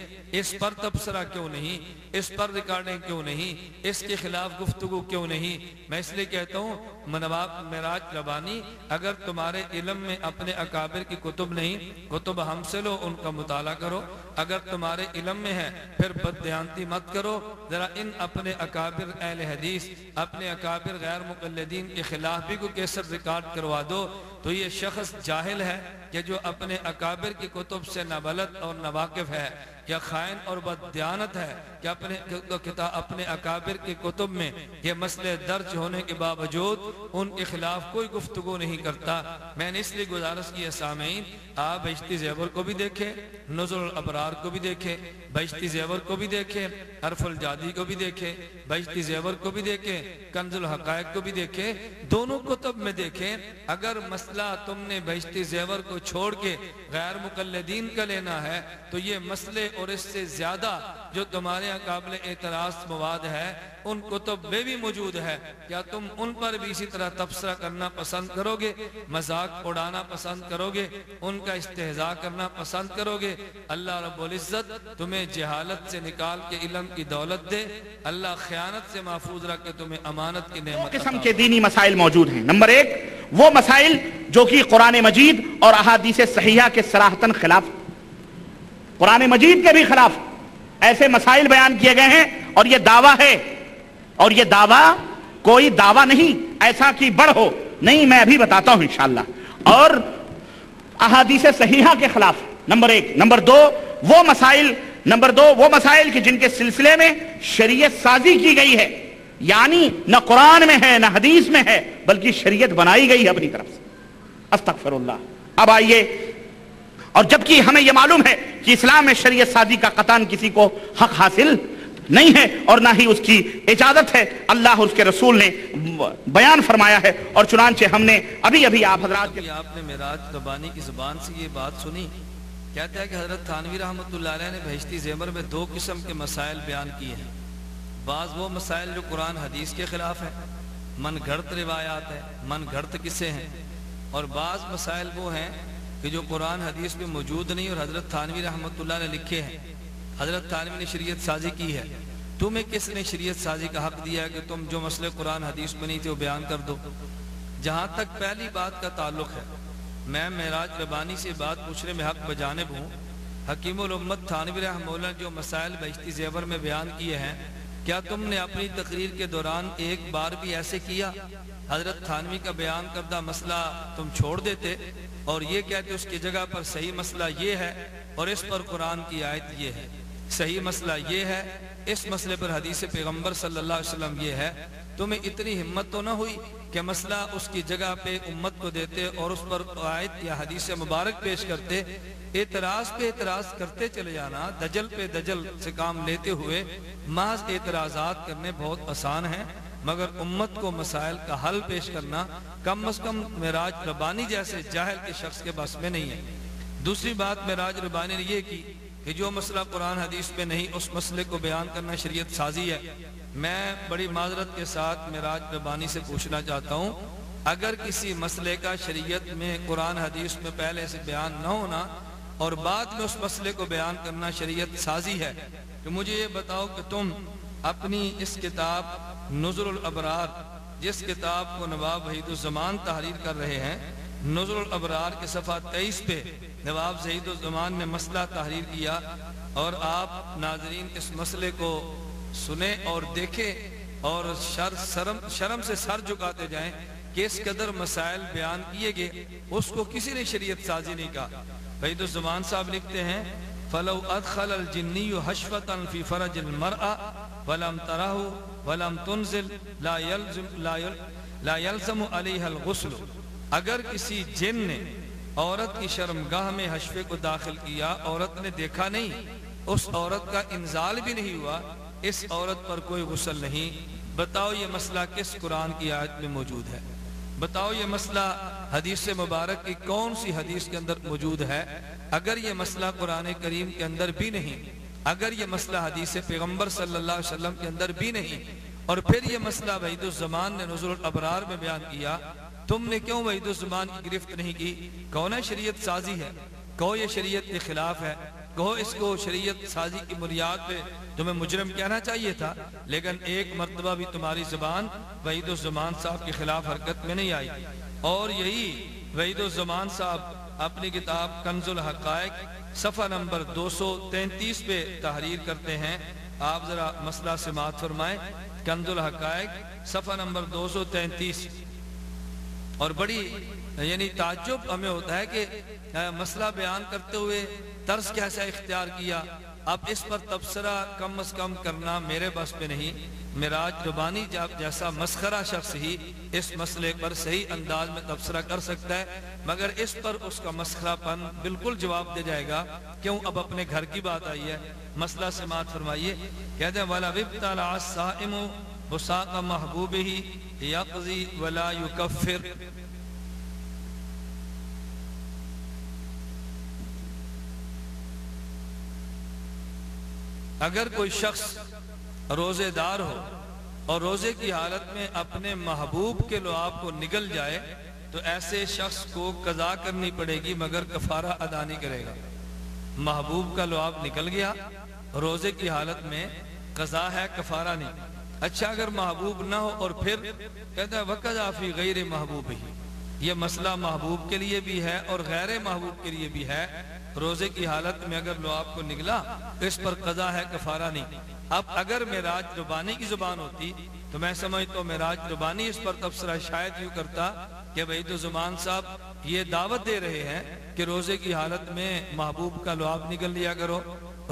اس پر تبصرہ کیوں نہیں، اس پر ریکارڈنگ کیوں نہیں، اس کے خلاف گفتگو کیوں نہیں؟ میں اس لیے کہتا ہوں نواب معراج ربانی، اگر تمہارے علم میں اپنے اکابر کی کتب نہیں، کتب ہم سے لو، ان کا مطالعہ کرو۔ اگر تمہارے علم میں ہے پھر بددیانتی مت کرو، ذرا ان اپنے اکابر اہل حدیث، اپنے اکابر غیر مقلدین کے خلاف بھی کوئی کیسٹ ریکارڈ کروا دو۔ تو یہ شخص جاہل ہے کہ جو اپنے اکابر کی کتب سے نابلد اور ناواقف ہے، یا خائن اور بددیانت ہے کہ اپنے اکابر کی کتب میں یہ مسئلے درج ہونے کے باوجود ان کے خلاف کوئی گفتگو نہیں کرتا۔ میں نے اس لیے گزارش کی ہے سامعین، آپ بہشتی زیور کو بھی دیکھیں، نزل الابرار کو بھی دیکھیں، بہشتی زیور کو بھی دیکھیں، عرف الجادی کو بھی دیکھیں، بہشتی زیور کو بھی دیکھیں، کنز الحقائق کو بھی دیکھیں، دونوں کتب میں دیکھیں۔ اگر مسئلہ تم نے بہشتی زیور کو چھوڑ کے غیر مقلدین کا لینا ہے تو یہ مسئلے اور اس سے زیادہ جو تمہارے یہاں قابل اعتراض مواد ہے ان کتب میں بھی موجود ہے، کیا تم ان پر بھی اسی طرح تبصرہ کرنا پسند کرو گے، مذاق اڑانا پسند کرو گے، ان کا استہزاء کرنا پسند کرو گے؟ اللہ رب العزت تمہیں جہالت سے نکال کے علم کی دولت دے، اللہ خیانت سے محفوظ رکھ کے تمہیں امانت کی نعمت دو قسم کے دینی مسائل موجود ہیں۔ نمبر ایک وہ مسائل جو کہ قرآن مجید اور احادیث صحیحہ کے صراحتاً خلاف، قرآن مجید کے بھی خلاف ایسے مسائل بیان کیے گئے ہیں، اور یہ دعویٰ ہے، اور یہ دعویٰ کوئی دعویٰ نہیں ایسا کہ بڑھ ہو، نہیں، میں ابھی بتاتا ہوں انشاءاللہ، اور احادیث صحیحہ کے خلاف نمبر ایک۔ نمبر دو وہ مسائل کہ جن کے سلسلے میں شریعت سازی کی گئی ہے، یعنی نہ قرآن میں ہے نہ حدیث میں ہے بلکہ شریعت بنائی گئی ہے اپنی طرف سے۔ استغفر اللہ۔ اب آئیے، اور جبکہ ہمیں یہ معلوم ہے کہ اسلام میں شریعت سازی کا قطعاً کسی کو حق حاصل نہیں ہے اور نہ ہی اس کی اجازت ہے، اللہ اور اس کے رسول نے بیان فرمایا ہے، اور چنانچہ ہم نے ابھی آپ حضرات کے آپ نے معراج ربانی کی زبان سے یہ بات سنی، کہتا ہے کہ حضرت تھانوی رحمۃ اللہ علیہ نے بہشتی زیور میں دو قسم کے مسائل بیان کیے ہیں۔ بعض وہ مسائل جو قرآن حدیث کے خلاف ہیں، من گھڑت روایات ہیں، من گھڑت قصے ہیں، اور بعض مسائل وہ ہیں کہ جو قرآن حدیث میں موجود نہیں اور حضرت تھانوی رحمۃ اللہ نے لکھے ہیں۔ حضرت تھانوی نے شریعت سازی کی ہے، تمہیں کس نے شریعت سازی کا حق دیا ہے کہ تم جو مسئلے قرآن حدیث میں نہیں تھے وہ بیان کر دو؟ جہاں تک پہلی بات کا تعلق ہے، میں معراج ربانی سے بات پوچھنے میں حق بجانب ہوں۔ حکیم الامت تھانوی رحمہ اللہ نے جو مسائل بہشتی زیور میں بیان کیے ہیں، کیا تم نے اپنی تقریر کے دوران ایک بار بھی ایسے کیا؟ حضرت تھانوی کا بیان کردہ مسئلہ تم چھوڑ دیتے اور یہ کہتے اس کی جگہ پر صحیح مسئلہ یہ ہے اور اس پر قرآن کی آیت یہ ہے، صحیح مسئلہ یہ ہے، اس مسئلے پر حدیث پیغمبر صلی اللہ علیہ وسلم یہ ہے؟ تمہیں اتنی ہمت تو نہ ہوئی کہ مسئلہ اس کی جگہ پہ امت کو دیتے اور اس پر آیت یا حدیث مبارک پیش کرتے؟ اعتراض پہ اعتراض کرتے چلے جانا، دجل پہ دجل سے کام لیتے ہوئے محض اعتراضات کرنے بہت آسان ہیں، مگر امت کو مسائل کا حل پیش کرنا کم از کم معراج ربانی جیسے جاہل کے شخص کے بس میں نہیں ہے۔ دوسری بات معراج ربانی نے یہ کی کہ جو مسئلہ قرآن حدیث میں نہیں اس مسئلے کو بیان کرنا شریعت سازی ہے۔ میں بڑی معذرت کے ساتھ معراج ربانی سے پوچھنا چاہتا ہوں، اگر کسی مسئلے کا شریعت میں قرآن حدیث میں پہلے سے بیان نہ ہونا اور بعد میں اس مسئلے کو بیان کرنا شریعت سازی ہے، تو مجھے یہ بتاؤ کہ تم اپنی اس کتاب نزل الابرار، جس کتاب کو نواب وحید الزمان تحریر کر رہے ہیں، نزل الابرار کے صفحہ 23 پہ نواب وحید الزمان نے مسئلہ تحریر کیا، اور آپ ناظرین اس مسئلے کو سنیں اور دیکھیں اور شرم سے سر جھکاتے جائیں کہ اس قدر مسائل بیان کیے گئے، اس کو کسی نے شریعت سازی نہیں کہا۔ وحید الزمان صاحب لکھتے ہیں، فَلَوْ أَدْخَلَ الْجِنِّيُّ حَشْفَةً فِي فَرَجِ الْمَرْأَةِ وَلَمْ تَرَهُ وَلَمْ تُنزِلْ لَا يَلْزَمُ عَلَيْهَا الْغُسْلُ۔ اگر کسی جن نے عورت کی شرمگاہ میں حشفے کو داخل کیا، عورت نے دیکھا نہیں، اس عورت کا انزال بھی نہیں ہوا، اس عورت پر کوئی غسل نہیں۔ بتاؤ یہ مسئلہ کس قرآن کی آیت میں موجود ہے؟ بتاؤ یہ مسئلہ حدیث مبارک کی کون سی حدیث کے اندر موجود ہے؟ اگر یہ مسئلہ قرآن کریم کے اندر بھی نہیں اگر یہ مسئلہ حدیث پیغمبر صلی اللہ علیہ وسلم کے اندر بھی نہیں، اور پھر یہ مسئلہ وحید الزمان نے نزول الابرار میں بیان کیا، تم نے کیوں وحید الزمان کی گرفت نہیں کی؟ کون ہے شریعت سازی ہے، کہو یہ شریعت کے خلاف ہے، کہو اس کو شریعت سازی کی بنیاد پہ تمہیں مجرم کہنا چاہیے تھا، لیکن ایک مرتبہ بھی تمہاری زبان وحید الزمان صاحب کے خلاف حرکت میں نہیں آئی۔ اور یہی وحید الزمان صاحب اپنی کتاب کنز الحقائق صفحہ نمبر 233 پہ تحریر کرتے ہیں، آپ ذرا مسئلہ سماعت فرمائیں۔ کنز الحقائق صفحہ نمبر 233، اور بڑی یعنی تعجب ہمیں ہوتا ہے کہ مسئلہ بیان کرتے ہوئے طرز کیسا اختیار کیا۔ اب اس پر تبصرہ کم از کم کرنا میرے بس پہ نہیں، معراج ربانی جیسا مسخرہ شخص ہی اس مسئلے پر صحیح انداز میں تبصرہ کر سکتا ہے، مگر اس پر اس کا مسخرہ پن بالکل جواب دے جائے گا۔ کیوں؟ اب اپنے گھر کی بات آئی ہے۔ مسئلہ سماعت فرمائیے، کہتے ہیں وَلَا وِبْتَلَعَ الصَّائِمُ بُسَاقَ مَحْبُوبِهِ يَقْضِي وَلَا يُكَفِّرُ۔ اگر کوئی شخص روزے دار ہو اور روزے کی حالت میں اپنے محبوب کے لعاب کو نگل جائے تو ایسے شخص کو قضا کرنی پڑے گی مگر کفارہ ادا نہیں کرے گا۔ محبوب کا لعاب نکل گیا، روزے کی حالت میں قضا ہے، کفارہ نہیں۔ اچھا اگر محبوب نہ ہو اور پھر کہتا ہے وَقَضَا فِي غَيْرِ مَحْبُوبِهِ، یہ مسئلہ محبوب کے لیے بھی ہے اور غیر محبوب کے لیے بھی ہے۔ روزے کی حالت میں اگر لعاب کو نگلا تو اس پر قضا ہے، کفارہ نہیں۔ اب اگر معراج ربانی کی زبان ہوتی تو میں سمجھتا ہوں معراج ربانی اس پر تبصرہ شاید یوں کرتا کہ وحید الزمان صاحب یہ دعوت دے رہے ہیں کہ روزے کی حالت میں محبوب کا لعاب نگل لیا کرو،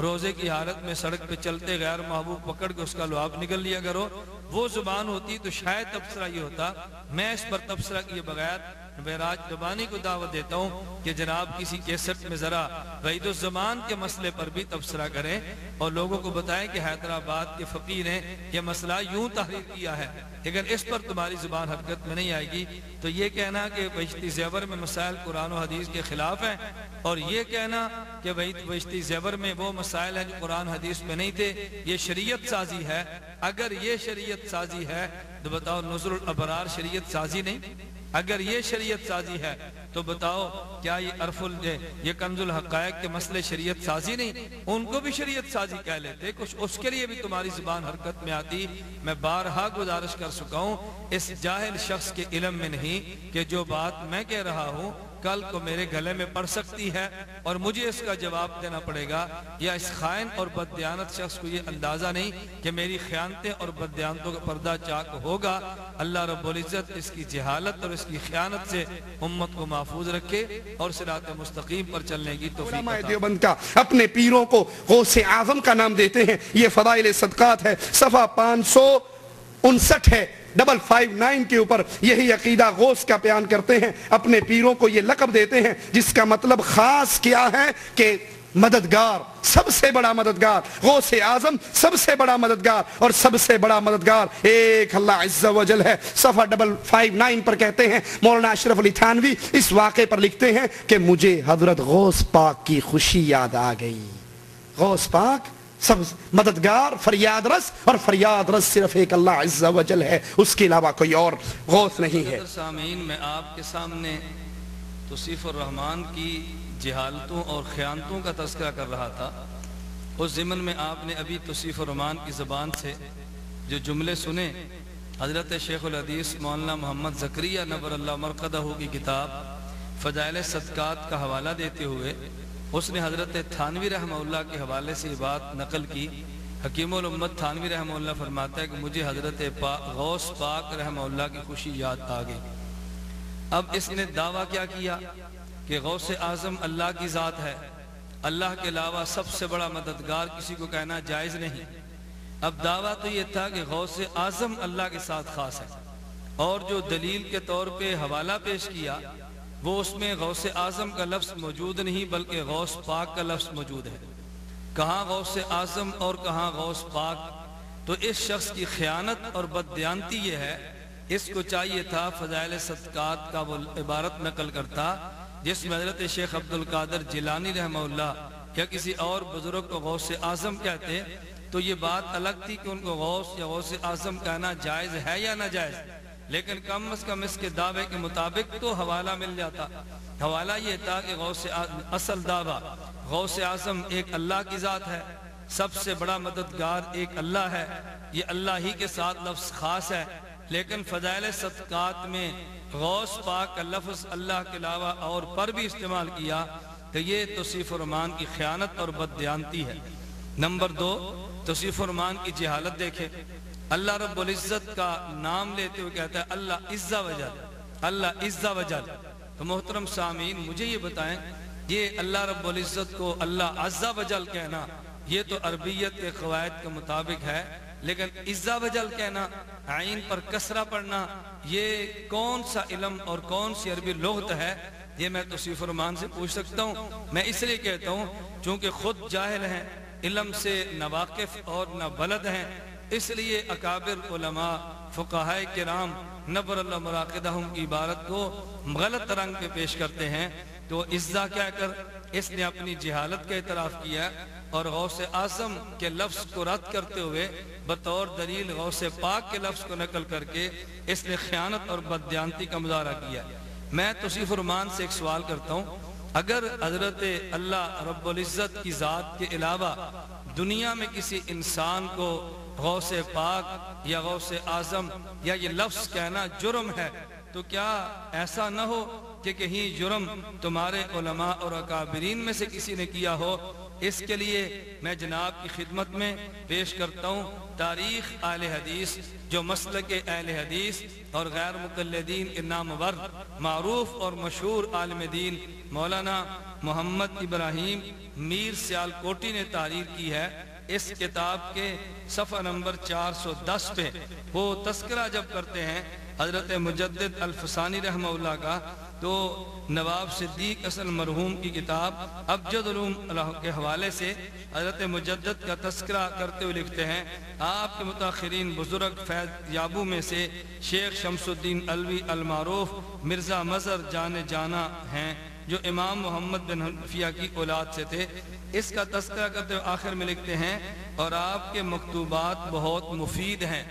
روزے کی حالت میں سڑک پہ چلتے غیر محبوب پکڑ کے اس کا لعاب نگل لیا کرو۔ وہ زبان ہوتی تو شاید تبصرہ یہ ہوتا۔ میں اس پر تبصرہ کیے بغیر معراج ربانی کو دعوت دیتا ہوں کہ جناب کسی کیسٹ میں ذرا وحید الزمان کے مسئلے پر بھی تبصرہ کریں اور لوگوں کو بتائیں کہ حیدرآباد کے فقیر نے یہ مسئلہ یوں تحریر کیا ہے، لیکن اس پر تمہاری زبان حرکت میں نہیں آئے گی۔ تو یہ کہنا کہ بہشتی زیور میں مسائل قرآن و حدیث کے خلاف ہیں، اور یہ کہنا کہ بہشتی زیور میں وہ مسائل ہیں جو قرآن حدیث میں نہیں تھے، یہ شریعت سازی ہے۔ اگر یہ شریعت سازی ہے تو بتاؤ نزول الابرار شریعت سازی نہیں؟ اگر یہ شریعت سازی ہے تو بتاؤ کیا یہ کنز الحقائق کے مسئلے شریعت سازی نہیں؟ ان کو بھی شریعت سازی کہہ لیتے، کچھ اس کے لیے بھی تمہاری زبان حرکت میں آتی۔ میں بارہا گزارش کر چکا ہوں، اس جاہل شخص کے علم میں نہیں کہ جو بات میں کہہ رہا ہوں کل کو میرے گلے میں پڑ سکتی ہے اور مجھے اس کا جواب دینا پڑے گا، یا اس خائن اور بددیانت شخص کو یہ اندازہ نہیں کہ میری خیانتیں اور بددیانتوں کا پردہ چاک ہوگا۔ اللہ رب العزت اس کی جہالت اور اس کی خیانت سے امت کو محفوظ رکھے اور صراط مستقیم پر چلنے کی توفیق عطا۔ علماء دیوبند کا اپنے پیروں کو غوث اعظم کا نام دیتے ہیں، یہ فضائل صدقات ہے، صفحہ 559 ہے، 559 کے اوپر یہی عقیدہ غوث کا بیان کرتے ہیں، اپنے پیروں کو یہ لقب دیتے ہیں جس کا مطلب خاص کیا ہے کہ مددگار، سب سے بڑا مددگار، غوث اعظم سب سے بڑا مددگار، اور سب سے بڑا مددگار ایک اللہ عز و جل ہے۔ صفحہ 559 پر کہتے ہیں، مولانا اشرف علی تھانوی اس واقعے پر لکھتے ہیں کہ مجھے حضرت غوث پاک کی خوشی یاد آ گئی۔ غوث پاک سب مددگار، فریاد رس، اور فریاد رس صرف ایک اللہ عز و جل ہے، اس کے علاوہ کوئی اور غوث نہیں ہے۔ سامعین، میں آپ کے سامنے توصیف الرحمن کی جہالتوں اور خیانتوں کا تذکرہ کر رہا تھا۔ اس ضمن میں آپ نے ابھی توصیف الرحمن کی زبان سے جو جملے سنے، حضرت شیخ الحدیث مولانا محمد زکریا نور اللہ مرقدہ کی کتاب فضائل صدقات کا حوالہ دیتے ہوئے اس نے حضرت تھانوی رحمہ اللہ کے حوالے سے بات نقل کی۔ حکیم الامت تھانوی رحمہ اللہ فرماتا ہے کہ مجھے حضرت غوث پاک رحمہ اللہ کی خوشی یاد آ گئی۔ اب اس نے دعویٰ کیا کیا کہ غوث اعظم اللہ کی ذات ہے، اللہ کے علاوہ سب سے بڑا مددگار کسی کو کہنا جائز نہیں۔ اب دعویٰ تو یہ تھا کہ غوث اعظم اللہ کے ساتھ خاص ہے، اور جو دلیل کے طور پہ حوالہ پیش کیا وہ اس میں غوث اعظم کا لفظ موجود نہیں بلکہ غوث پاک کا لفظ موجود ہے۔ کہاں غوث اعظم اور کہاں غوث پاک؟ تو اس شخص کی خیانت اور بددیانتی یہ ہے، اس کو چاہیے تھا فضائل صدقات کا وہ عبارت نقل کرتا جس میں حضرت شیخ عبدالقادر جیلانی رحمہ اللہ یا کسی اور بزرگ کو غوث اعظم کہتے تو یہ بات الگ تھی کہ ان کو غوث یا غوث اعظم کہنا جائز ہے یا ناجائز، لیکن کم از کم اس کے دعوے کے مطابق تو حوالہ مل جاتا۔ حوالہ یہ تھا کہ اصل دعویٰ غوث اعظم ایک اللہ کی ذات ہے، سب سے بڑا مددگار ایک اللہ ہے، یہ اللہ ہی کے ساتھ لفظ خاص ہے، لیکن فضائل صدقات میں غوث پاک کا لفظ اللہ کے علاوہ اور پر بھی استعمال کیا تو یہ توصیف الرحمن کی خیانت اور بددیانتی ہے۔ نمبر 2، توصیف الرحمن کی جہالت دیکھیں۔ اللہ رب العزت کا نام لیتے ہوئے کہتا ہے اللہ عز و جل، اللہ عز و جل۔ تو محترم سامعین مجھے یہ بتائیں، یہ اللہ رب العزت کو اللہ عز و جل کہنا یہ تو عربیت کے قواعد کے مطابق ہے، لیکن عز و جل کہنا، عین پر کسرہ پڑھنا، یہ کون سا علم اور کون سی عربی لغت ہے؟ یہ میں توصیف الرحمن سے پوچھ سکتا ہوں۔ میں اس لیے کہتا ہوں چونکہ خود جاہل ہیں، علم سے نہ واقف اور نہ بلد ہیں، اس لیے اکابر علماء فقہائے کرام نبر اللہ مراقدہم کی عبارت کو غلط رنگ پہ پیش کرتے ہیں۔ تو عزہ کہہ کر اس نے اپنی جہالت کا اعتراف کیا اور غوث اعظم کے لفظ کو رد کرتے ہوئے بطور دلیل غوث پاک کے لفظ کو نقل کر کے اس نے خیانت اور بددیانتی کا مظاہرہ کیا۔ میں توصیف الرحمن سے ایک سوال کرتا ہوں، اگر حضرت اللہ رب العزت کی ذات کے علاوہ دنیا میں کسی انسان کو غوث پاک یا غوث اعظم یا یہ لفظ کہنا جرم ہے تو کیا ایسا نہ ہو کہ کہیں جرم تمہارے علماء اور اکابرین میں سے کسی نے کیا ہو؟ اس کے لیے میں جناب کی خدمت میں پیش کرتا ہوں تاریخ اہل حدیث، جو مسلک اہل حدیث اور غیر مقلدین کے نامور معروف اور مشہور عالم دین مولانا محمد ابراہیم میر سیال کوٹی نے تحریر کی ہے۔ اس کتاب کے صفحہ نمبر 410 پہ وہ تذکرہ جب کرتے ہیں حضرت مجدد الفسانی رحمہ اللہ کا، تو نواب صدیق اصل مرحوم کی کتاب ابجد علوم کے حوالے سے حضرت مجدد کا تذکرہ کرتے ہوئے لکھتے ہیں، آپ کے متاخرین بزرگ فیض یابو میں سے شیخ شمس الدین علوی المعروف مرزا مظہر جان جانا ہیں، جو امام محمد بن حنفیہ کی اولاد سے تھے۔ اس کا تذکرہ کرتے ہوئے آخر میں لکھتے ہیں اور آپ کے مکتوبات بہت مفید ہیں۔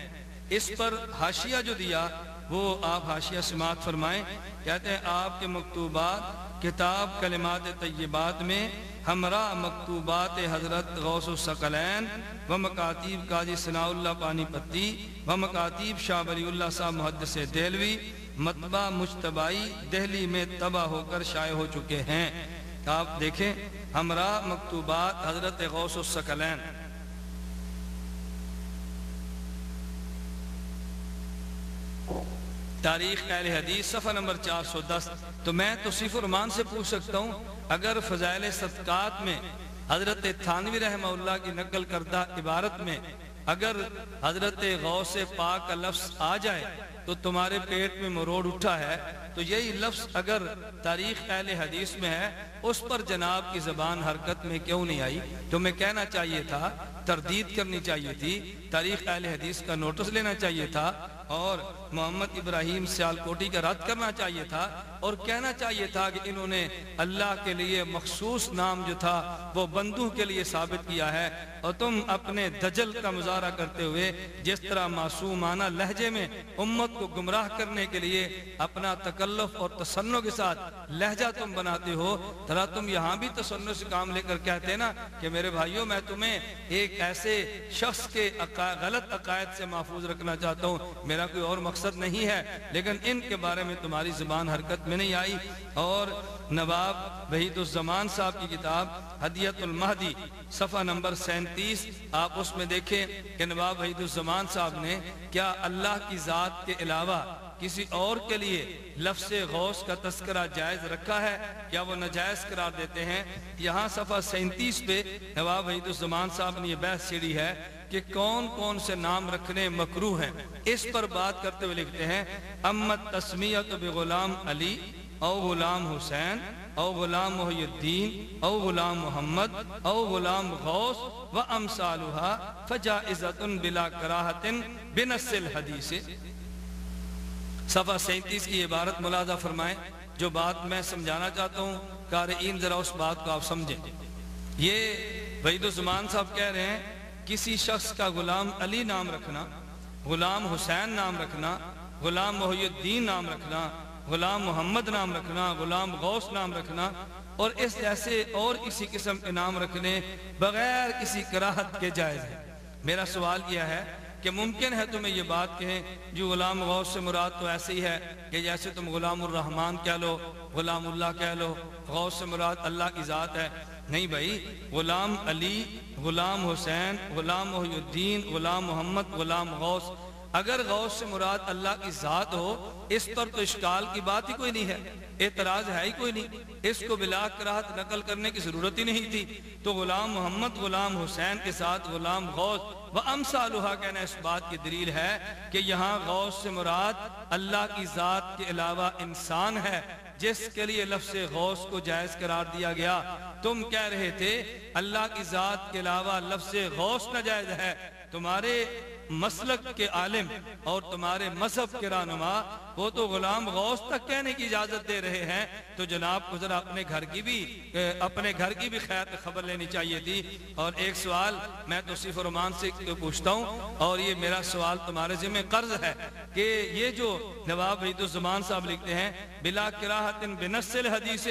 اس پر حاشیہ جو دیا وہ آپ حاشیہ سماعت فرمائیں۔ کہتے ہیں آپ کے مکتوبات کتاب کلمات طیبات میں ہمراہ مکتوبات حضرت غوث الثقلین و مکاتیب قاضی ثناء اللہ پانی پتی و مکاتیب شاہ ولی اللہ صاحب محدث دہلوی مطبع مجتبائی دہلی میں طبع ہو کر شائع ہو چکے ہیں۔ آپ دیکھیں ہمراہ مکتوبات حضرت غوث الثقلین، تاریخ اہل حدیث صفحہ نمبر 410۔ تو میں توصیف الرحمن سے پوچھ سکتا ہوں، اگر فضائل صدقات میں حضرت تھانوی رحمہ اللہ کی نقل کردہ عبارت میں اگر حضرت غوث پاک کا لفظ آ جائے تو تمہارے پیٹ میں مروڑ اٹھا ہے، تو یہی لفظ اگر تاریخ اہل حدیث میں ہے اس پر جناب کی زبان حرکت میں کیوں نہیں آئی؟ تو میں کہنا چاہیے تھا، تردید کرنی چاہیے تھی، تاریخ اہل حدیث کا نوٹس لینا چاہیے تھا اور محمد ابراہیم سیال کوٹی کا رد کرنا چاہیے تھا اور کہنا چاہیے تھا کہ انہوں نے اللہ کے لیے مخصوص نام جو تھا وہ بندوں کے لیے ثابت کیا ہے، اور تم اپنے دجل کا مظاہرہ کرتے ہوئے جس طرح معصومانہ لہجے میں امت کو گمراہ کرنے کے لیے اپنا تکلف اور تسنع کے ساتھ لہجہ تم بناتے ہو، ذرا تم یہاں بھی تسنع سے کام لے کر کہتے نا کہ میرے بھائیوں میں تمہیں ایک ایسے شخص کے غلط عقائد سے محفوظ رکھنا چاہتا ہوں، میرا کوئی اور مقصد نہیں ہے، لیکن ان کے بارے میں تمہاری زبان حرکت میں نہیں آئی۔ اور نواب وحید الزمان صاحب کی کتاب ہدیت المہدی صفحہ نمبر 37 آپ اس میں دیکھیں کہ نواب وحید الزمان صاحب نے کیا اللہ کی ذات کے علاوہ کسی اور کے لیے لفظ غوث کا تذکرہ جائز رکھا ہے، کیا وہ ناجائز قرار دیتے ہیں؟ یہاں صفحہ 37 پہ نواب وحید الزمان صاحب نے یہ بحث چھیڑی ہے کہ کون کون سے نام رکھنے مکروہ ہیں۔ اس پر بات کرتے ہوئے لکھتے ہیں امت تسمیت بغلام علی او غلام حسین او غلام محی الدین او غلام محمد او غلام غوث و امثالها فجائزۃ بلا کراہۃ بنص الحدیث۔ صفحہ 37 کی عبارت ملاحظہ فرمائیں، جو بات میں سمجھانا چاہتا ہوں قارئین ذرا اس بات کو آپ سمجھیں۔ یہ وحید الزمان صاحب کہہ رہے ہیں کسی شخص کا غلام علی نام رکھنا، غلام حسین نام رکھنا، غلام محی الدین نام رکھنا، غلام محمد نام رکھنا، غلام غوث نام رکھنا اور اس جیسے اور کسی قسم کے نام رکھنے بغیر کسی کراہت کے جائز ہے۔ میرا سوال یہ ہے کہ ممکن ہے تمہیں یہ بات کہیں جو غلام غوث سے مراد تو ایسے ہی ہے کہ جیسے تم غلام الرحمن کہہ لو، غلام اللہ کہہ لو، غوث سے مراد اللہ کی ذات ہے۔ نہیں بھائی، غلام علی، غلام حسین، غلام محی الدین، غلام محمد، غلام غوث، اگر غوث سے مراد اللہ کی ذات ہو اس پر تو اشکال کی بات ہی کوئی نہیں ہے، اعتراض ہے ہی کوئی نہیں، اس کو بلا کراہت نقل کرنے کی ضرورت ہی نہیں تھی۔ تو غلام محمد، غلام حسین کے ساتھ غلام غوث وَأَمْثَالُهَا کہنا اس بات کی دلیل ہے کہ یہاں غوث سے مراد اللہ کی ذات کے علاوہ انسان ہے، جس کے لیے لفظ غوث کو جائز قرار دیا گیا۔ تم کہہ رہے تھے اللہ کی ذات کے علاوہ لفظ غوث ناجائز ہے، تمہارے مسلک کے عالم اور تمہارے مذہب کے رہنما وہ تو غلام غوث تک کہنے کی اجازت دے رہے ہیں، تو جناب کو ذرا اپنے گھر کی بھی خیر خبر لینی چاہیے تھی۔ اور ایک سوال میں توصیف الرحمان سے پوچھتا ہوں، اور یہ میرا سوال تمہارے ذمہ قرض ہے کہ یہ جو نواب وحید الزمان صاحب لکھتے ہیں بلا کراہت بنص الحدیث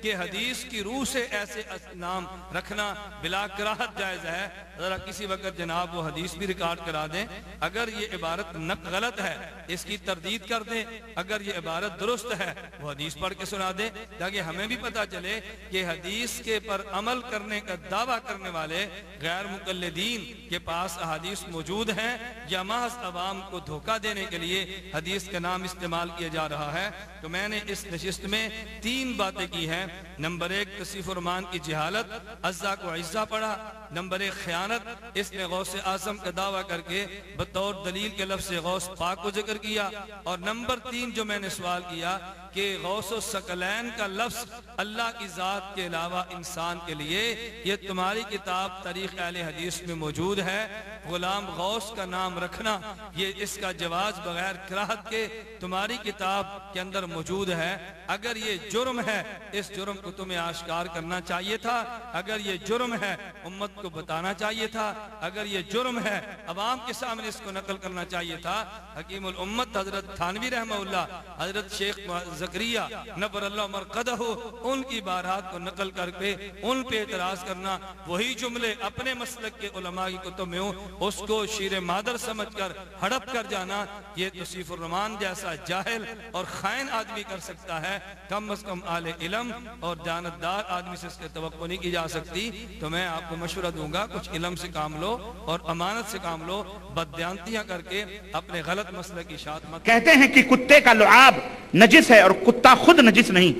کہ حدیث کی روح سے ایسے نام رکھنا بلا کراہت جائز ہے، ذرا کسی وقت جناب وہ حدیث بھی ریکارڈ کرا دیں، اگر یہ عبارت غلط ہے اس کی تردید کر دیں، اگر یہ عبارت درست ہے وہ حدیث پڑھ کے سنا دیں تاکہ ہمیں بھی پتا چلے کہ حدیث کے پر عمل کرنے کا دعویٰ کرنے والے غیر مقلدین کے پاس احادیث موجود ہیں یا محض عوام کو دھوکہ دینے کے لیے حدیث کا نام استعمال کیا جا رہا ہے۔ تو میں نے اس نشست میں 3 باتیں کی ہیں۔ نمبر 1 توصیف الرحمان کی جہالت، عزا کو عزا پڑھا۔ نمبر 1 خیانت، اس نے غوث اعظم کا دعویٰ کر کے بطور دلیل کے لفظ غوث پاک کو ذکر کیا۔ اور نمبر 3 جو میں نے سوال کیا کہ غوث الثقلین کا لفظ اللہ کی ذات کے علاوہ انسان کے لیے یہ تمہاری کتاب تاریخ اہل حدیث میں موجود ہے، غلام غوث کا نام رکھنا یہ اس کا جواز بغیر کراہت کے تمہاری کتاب کے اندر موجود ہے۔ اگر یہ جرم ہے اس جرم کو تمہیں آشکار کرنا چاہیے تھا، اگر یہ جرم ہے امت کو بتانا چاہیے تھا، اگر یہ جرم ہے عوام کے سامنے اس کو نقل کرنا چاہیے تھا۔ حکیم الامت حضرت تھانوی رحمہ اللہ، حضرت شیخ زکریا نبر اللہ مرقدہ ان کی بارات کو نقل کر کے ان پہ اعتراض کرنا، وہی جملے اپنے مسلک کے علماء کی کتب میں ہوں اس کو شیر مادر سمجھ کر ہڑپ کر جانا، یہ توصیف الرحمان جیسا جاہل اور خائن آدمی کر سکتا ہے، کم از کم اہل علم اور جانتدار آدمی سے اس کے توقع نہیں کی جا سکتی۔ تو میں آپ کو مشورہ دوں گا کچھ علم سے کام لو اور امانت سے کام لو، بددیانتیاں کر کے اپنے غلط مسئلہ کی اشاعت مت۔ کہتے ہیں کہ کتے کا لعاب نجس ہے اور کتا خود نجس نہیں،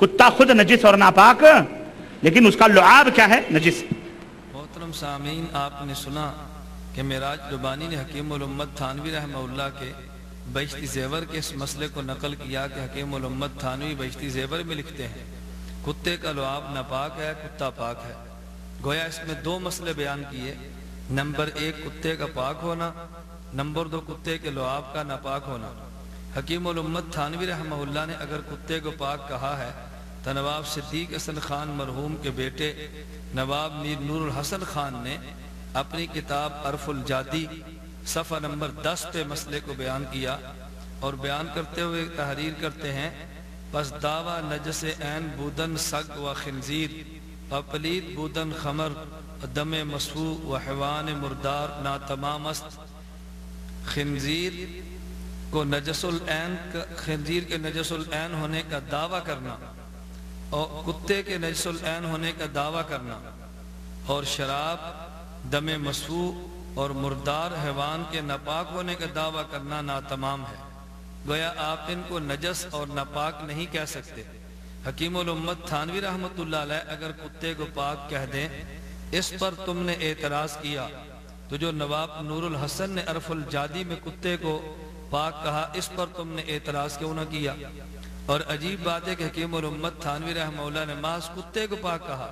کتا خود نجس اور ناپاک لیکن اس کا لعاب کیا ہے؟ نجس۔ محترم سامعین، آپ نے سنا کہ معراج ربانی نے حکیم الامت تھانوی رحمہ اللہ کے بہشتی زیور کے اس مسئلے کو نقل کیا کہ حکیم الامت تھانوی بہشتی زیور میں لکھتے ہیں کتے کا لعاب ناپاک ہے، کتا پاک ہے۔ گویا اس میں 2 مسئلے بیان کیے، نمبر 1 کتے کا پاک ہونا، نمبر 2 کتے کے لعاب کا ناپاک ہونا۔ حکیم الامت تھانوی رحمہ اللہ نے اگر کتے کو پاک کہا ہے تو نواب صدیق حسن خان مرحوم کے بیٹے نواب میر نور الحسن خان نے اپنی کتاب عرف الجادی صفحہ نمبر 10 پہ مسئلے کو بیان کیا اور بیان کرتے ہوئے تحریر کرتے ہیں، پس دعویٰ نجس عین بودن سگ و خنزیر و پلید بودن خمر دم مسفوح و حیوان مردار ناتمام است۔ خنزیر کو نجس العین، خنزیر کے نجس العین ہونے کا دعویٰ کرنا اور کتے کے نجس العین ہونے کا دعویٰ کرنا اور شراب، دم مسفوح اور مردار حیوان کے ناپاک ہونے کا دعویٰ کرنا ناتمام ہے۔ گویا آپ ان کو نجس اور ناپاک نہیں کہہ سکتے۔ حکیم الامت تھانوی رحمت اللہ علیہ اگر کتے کو پاک کہہ دیں، اس پر تم نے اعتراض کیا، تو جو نواب نور الحسن نے عرف الجادی میں کتے کو پاک کہا اس پر تم نے اعتراض کیوں نہ کیا؟ اور عجیب بات ہے کہ حکیم الامت تھانوی رحمہ اللہ نے محض کتے کو پاک کہا،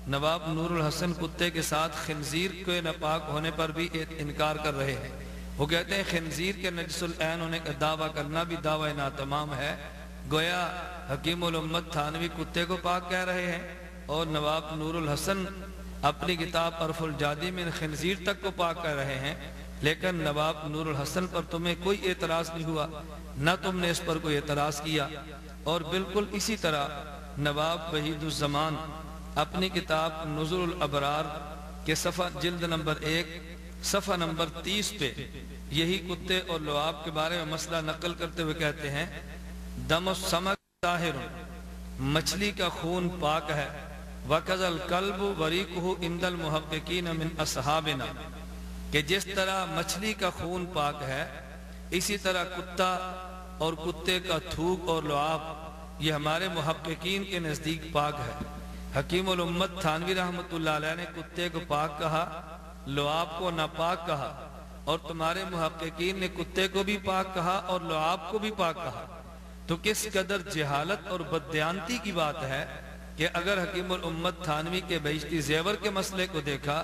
نواب نور الحسن کتے کے ساتھ خنزیر کے ناپاک ہونے پر بھی انکار کر رہے ہیں۔ وہ کہتے ہیں خنزیر کے نجس العین ہونے کا دعویٰ کرنا بھی دعویٰ ناتمام ہے۔ گویا حکیم الامت تھانوی کتے کو پاک کہہ رہے ہیں اور نواب نور الحسن اپنی کتاب عرف الجادی میں خنزیر تک کو پاک کر رہے ہیں، لیکن نواب نور الحسن پر تمہیں کوئی اعتراض نہیں ہوا، نہ تم نے اس پر کوئی اعتراض کیا۔ اور بالکل اسی طرح نواب وحید الزمان اپنی کتاب نزول الابرار کے صفحہ جلد نمبر 1 صفحہ نمبر 30 پہ یہی کتے اور لعاب کے بارے میں مسئلہ نقل کرتے ہوئے کہتے ہیں دم السمک طاہر، مچھلی کا خون پاک ہے، وَكَذَا الْقَلْبُ وَرِيقُهُ عِنْدَ الْمُحَقِّقِينَ مِنْ أَصْحَابِنَا، کہ جس طرح مچھلی کا خون پاک ہے اسی طرح کتا اور کتے کا تھوک اور لعاب یہ ہمارے محققین کے نزدیک پاک ہے۔ حکیم الامت تھانوی رحمۃ اللہ علیہ نے کتے کو پاک کہا، لعاب کو ناپاک کہا، اور تمہارے محققین نے کتے کو بھی پاک کہا اور لعاب کو بھی پاک کہا۔ تو کس قدر جہالت اور بددیانتی کی بات ہے کہ اگر حکیم الامت تھانوی کے بہشتی زیور کے مسئلے کو دیکھا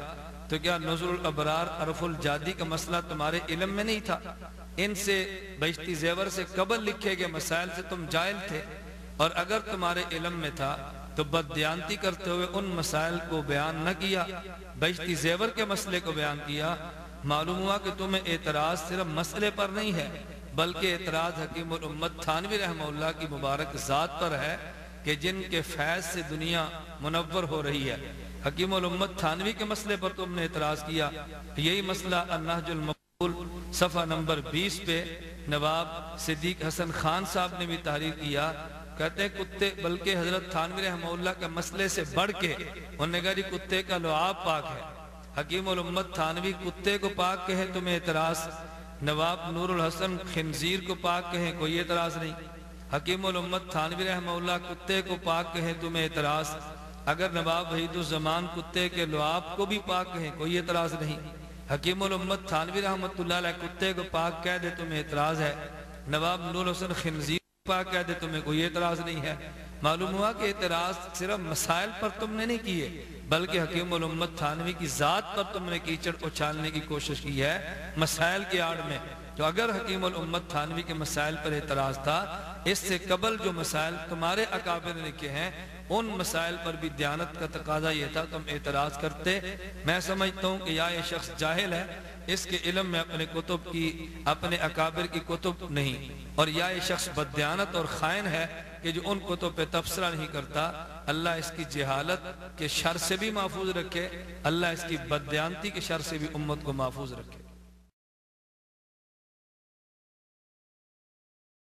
تو کیا نزول الابرار عرف الجادی کا مسئلہ تمہارے علم میں نہیں تھا؟ ان سے بہشتی زیور سے قبل لکھے گئے مسائل سے تم جاہل تھے، اور اگر تمہارے علم میں تھا تو بددیانتی کرتے ہوئے ان مسائل کو بیان نہ کیا، بہشتی زیور کے مسئلے کو بیان کیا۔ معلوم ہوا کہ تمہیں اعتراض صرف مسئلے پر نہیں ہے بلکہ اعتراض حکیم الامت تھانوی رحمہ اللہ کی مبارک ذات پر ہے کہ جن کے فیض سے دنیا منور ہو رہی ہے۔ حکیم الامت تھانوی کے مسئلے پر تم نے اعتراض کیا۔ یہی مسئلہ النہج المقبول صفحہ نمبر 20 پہ نواب صدیق حسن خان صاحب نے بھی تحریر کیا، کہتے ہیں کتے بلکہ حضرت تھانوی رحمہ اللہ کے مسئلے سے بڑھ کے انہوں نے کہا جی کتے کا لعاب پاک ہے۔ حکیم الامت تھانوی کتے کو پاک کہے تمہیں اعتراض، نواب نور الحسن خنزیر کو پاک کہیں کوئی اعتراض نہیں۔ حکیم الامت تھانوی رحمہ اللہ کتے کو پاک کہیں تمہیں اعتراض، اگر نواب وحید الزمان کتے کے لعاب کو بھی پاک کہیں کوئی اعتراض نہیں۔ حکیم الامت تھانوی رحمۃ اللہ علیہ کتے کو پاک کہہ دے تمہیں اعتراض ہے، نواب نور الحسن خنزیر کو پاک کہہ دے تمہیں کوئی اعتراض نہیں ہے۔ معلوم ہوا کہ اعتراض صرف مسائل پر تم نے نہیں کیے بلکہ حکیم الامت تھانوی کی ذات پر تم نے کیچڑ اچھالنے کی کوشش کی ہے مسائل کی آڑ میں۔ تو اگر حکیم الامت تھانوی کے مسائل پر اعتراض تھا، اس سے قبل جو مسائل تمہارے اکابر نے لکھے ہیں ان مسائل پر بھی دیانت کا تقاضا یہ تھا تم اعتراض کرتے۔ میں سمجھتا ہوں کہ یا یہ شخص جاہل ہے، اس کے علم میں اپنے کتب کی اپنے اکابر کی کتب نہیں، اور یا یہ شخص بددیانت اور خائن ہے کہ جو ان کتب پہ تبصرہ نہیں کرتا۔ اللہ اس کی جہالت کے شر سے بھی محفوظ رکھے، اللہ اس کی بددیانتی کے شر سے بھی امت کو محفوظ رکھے۔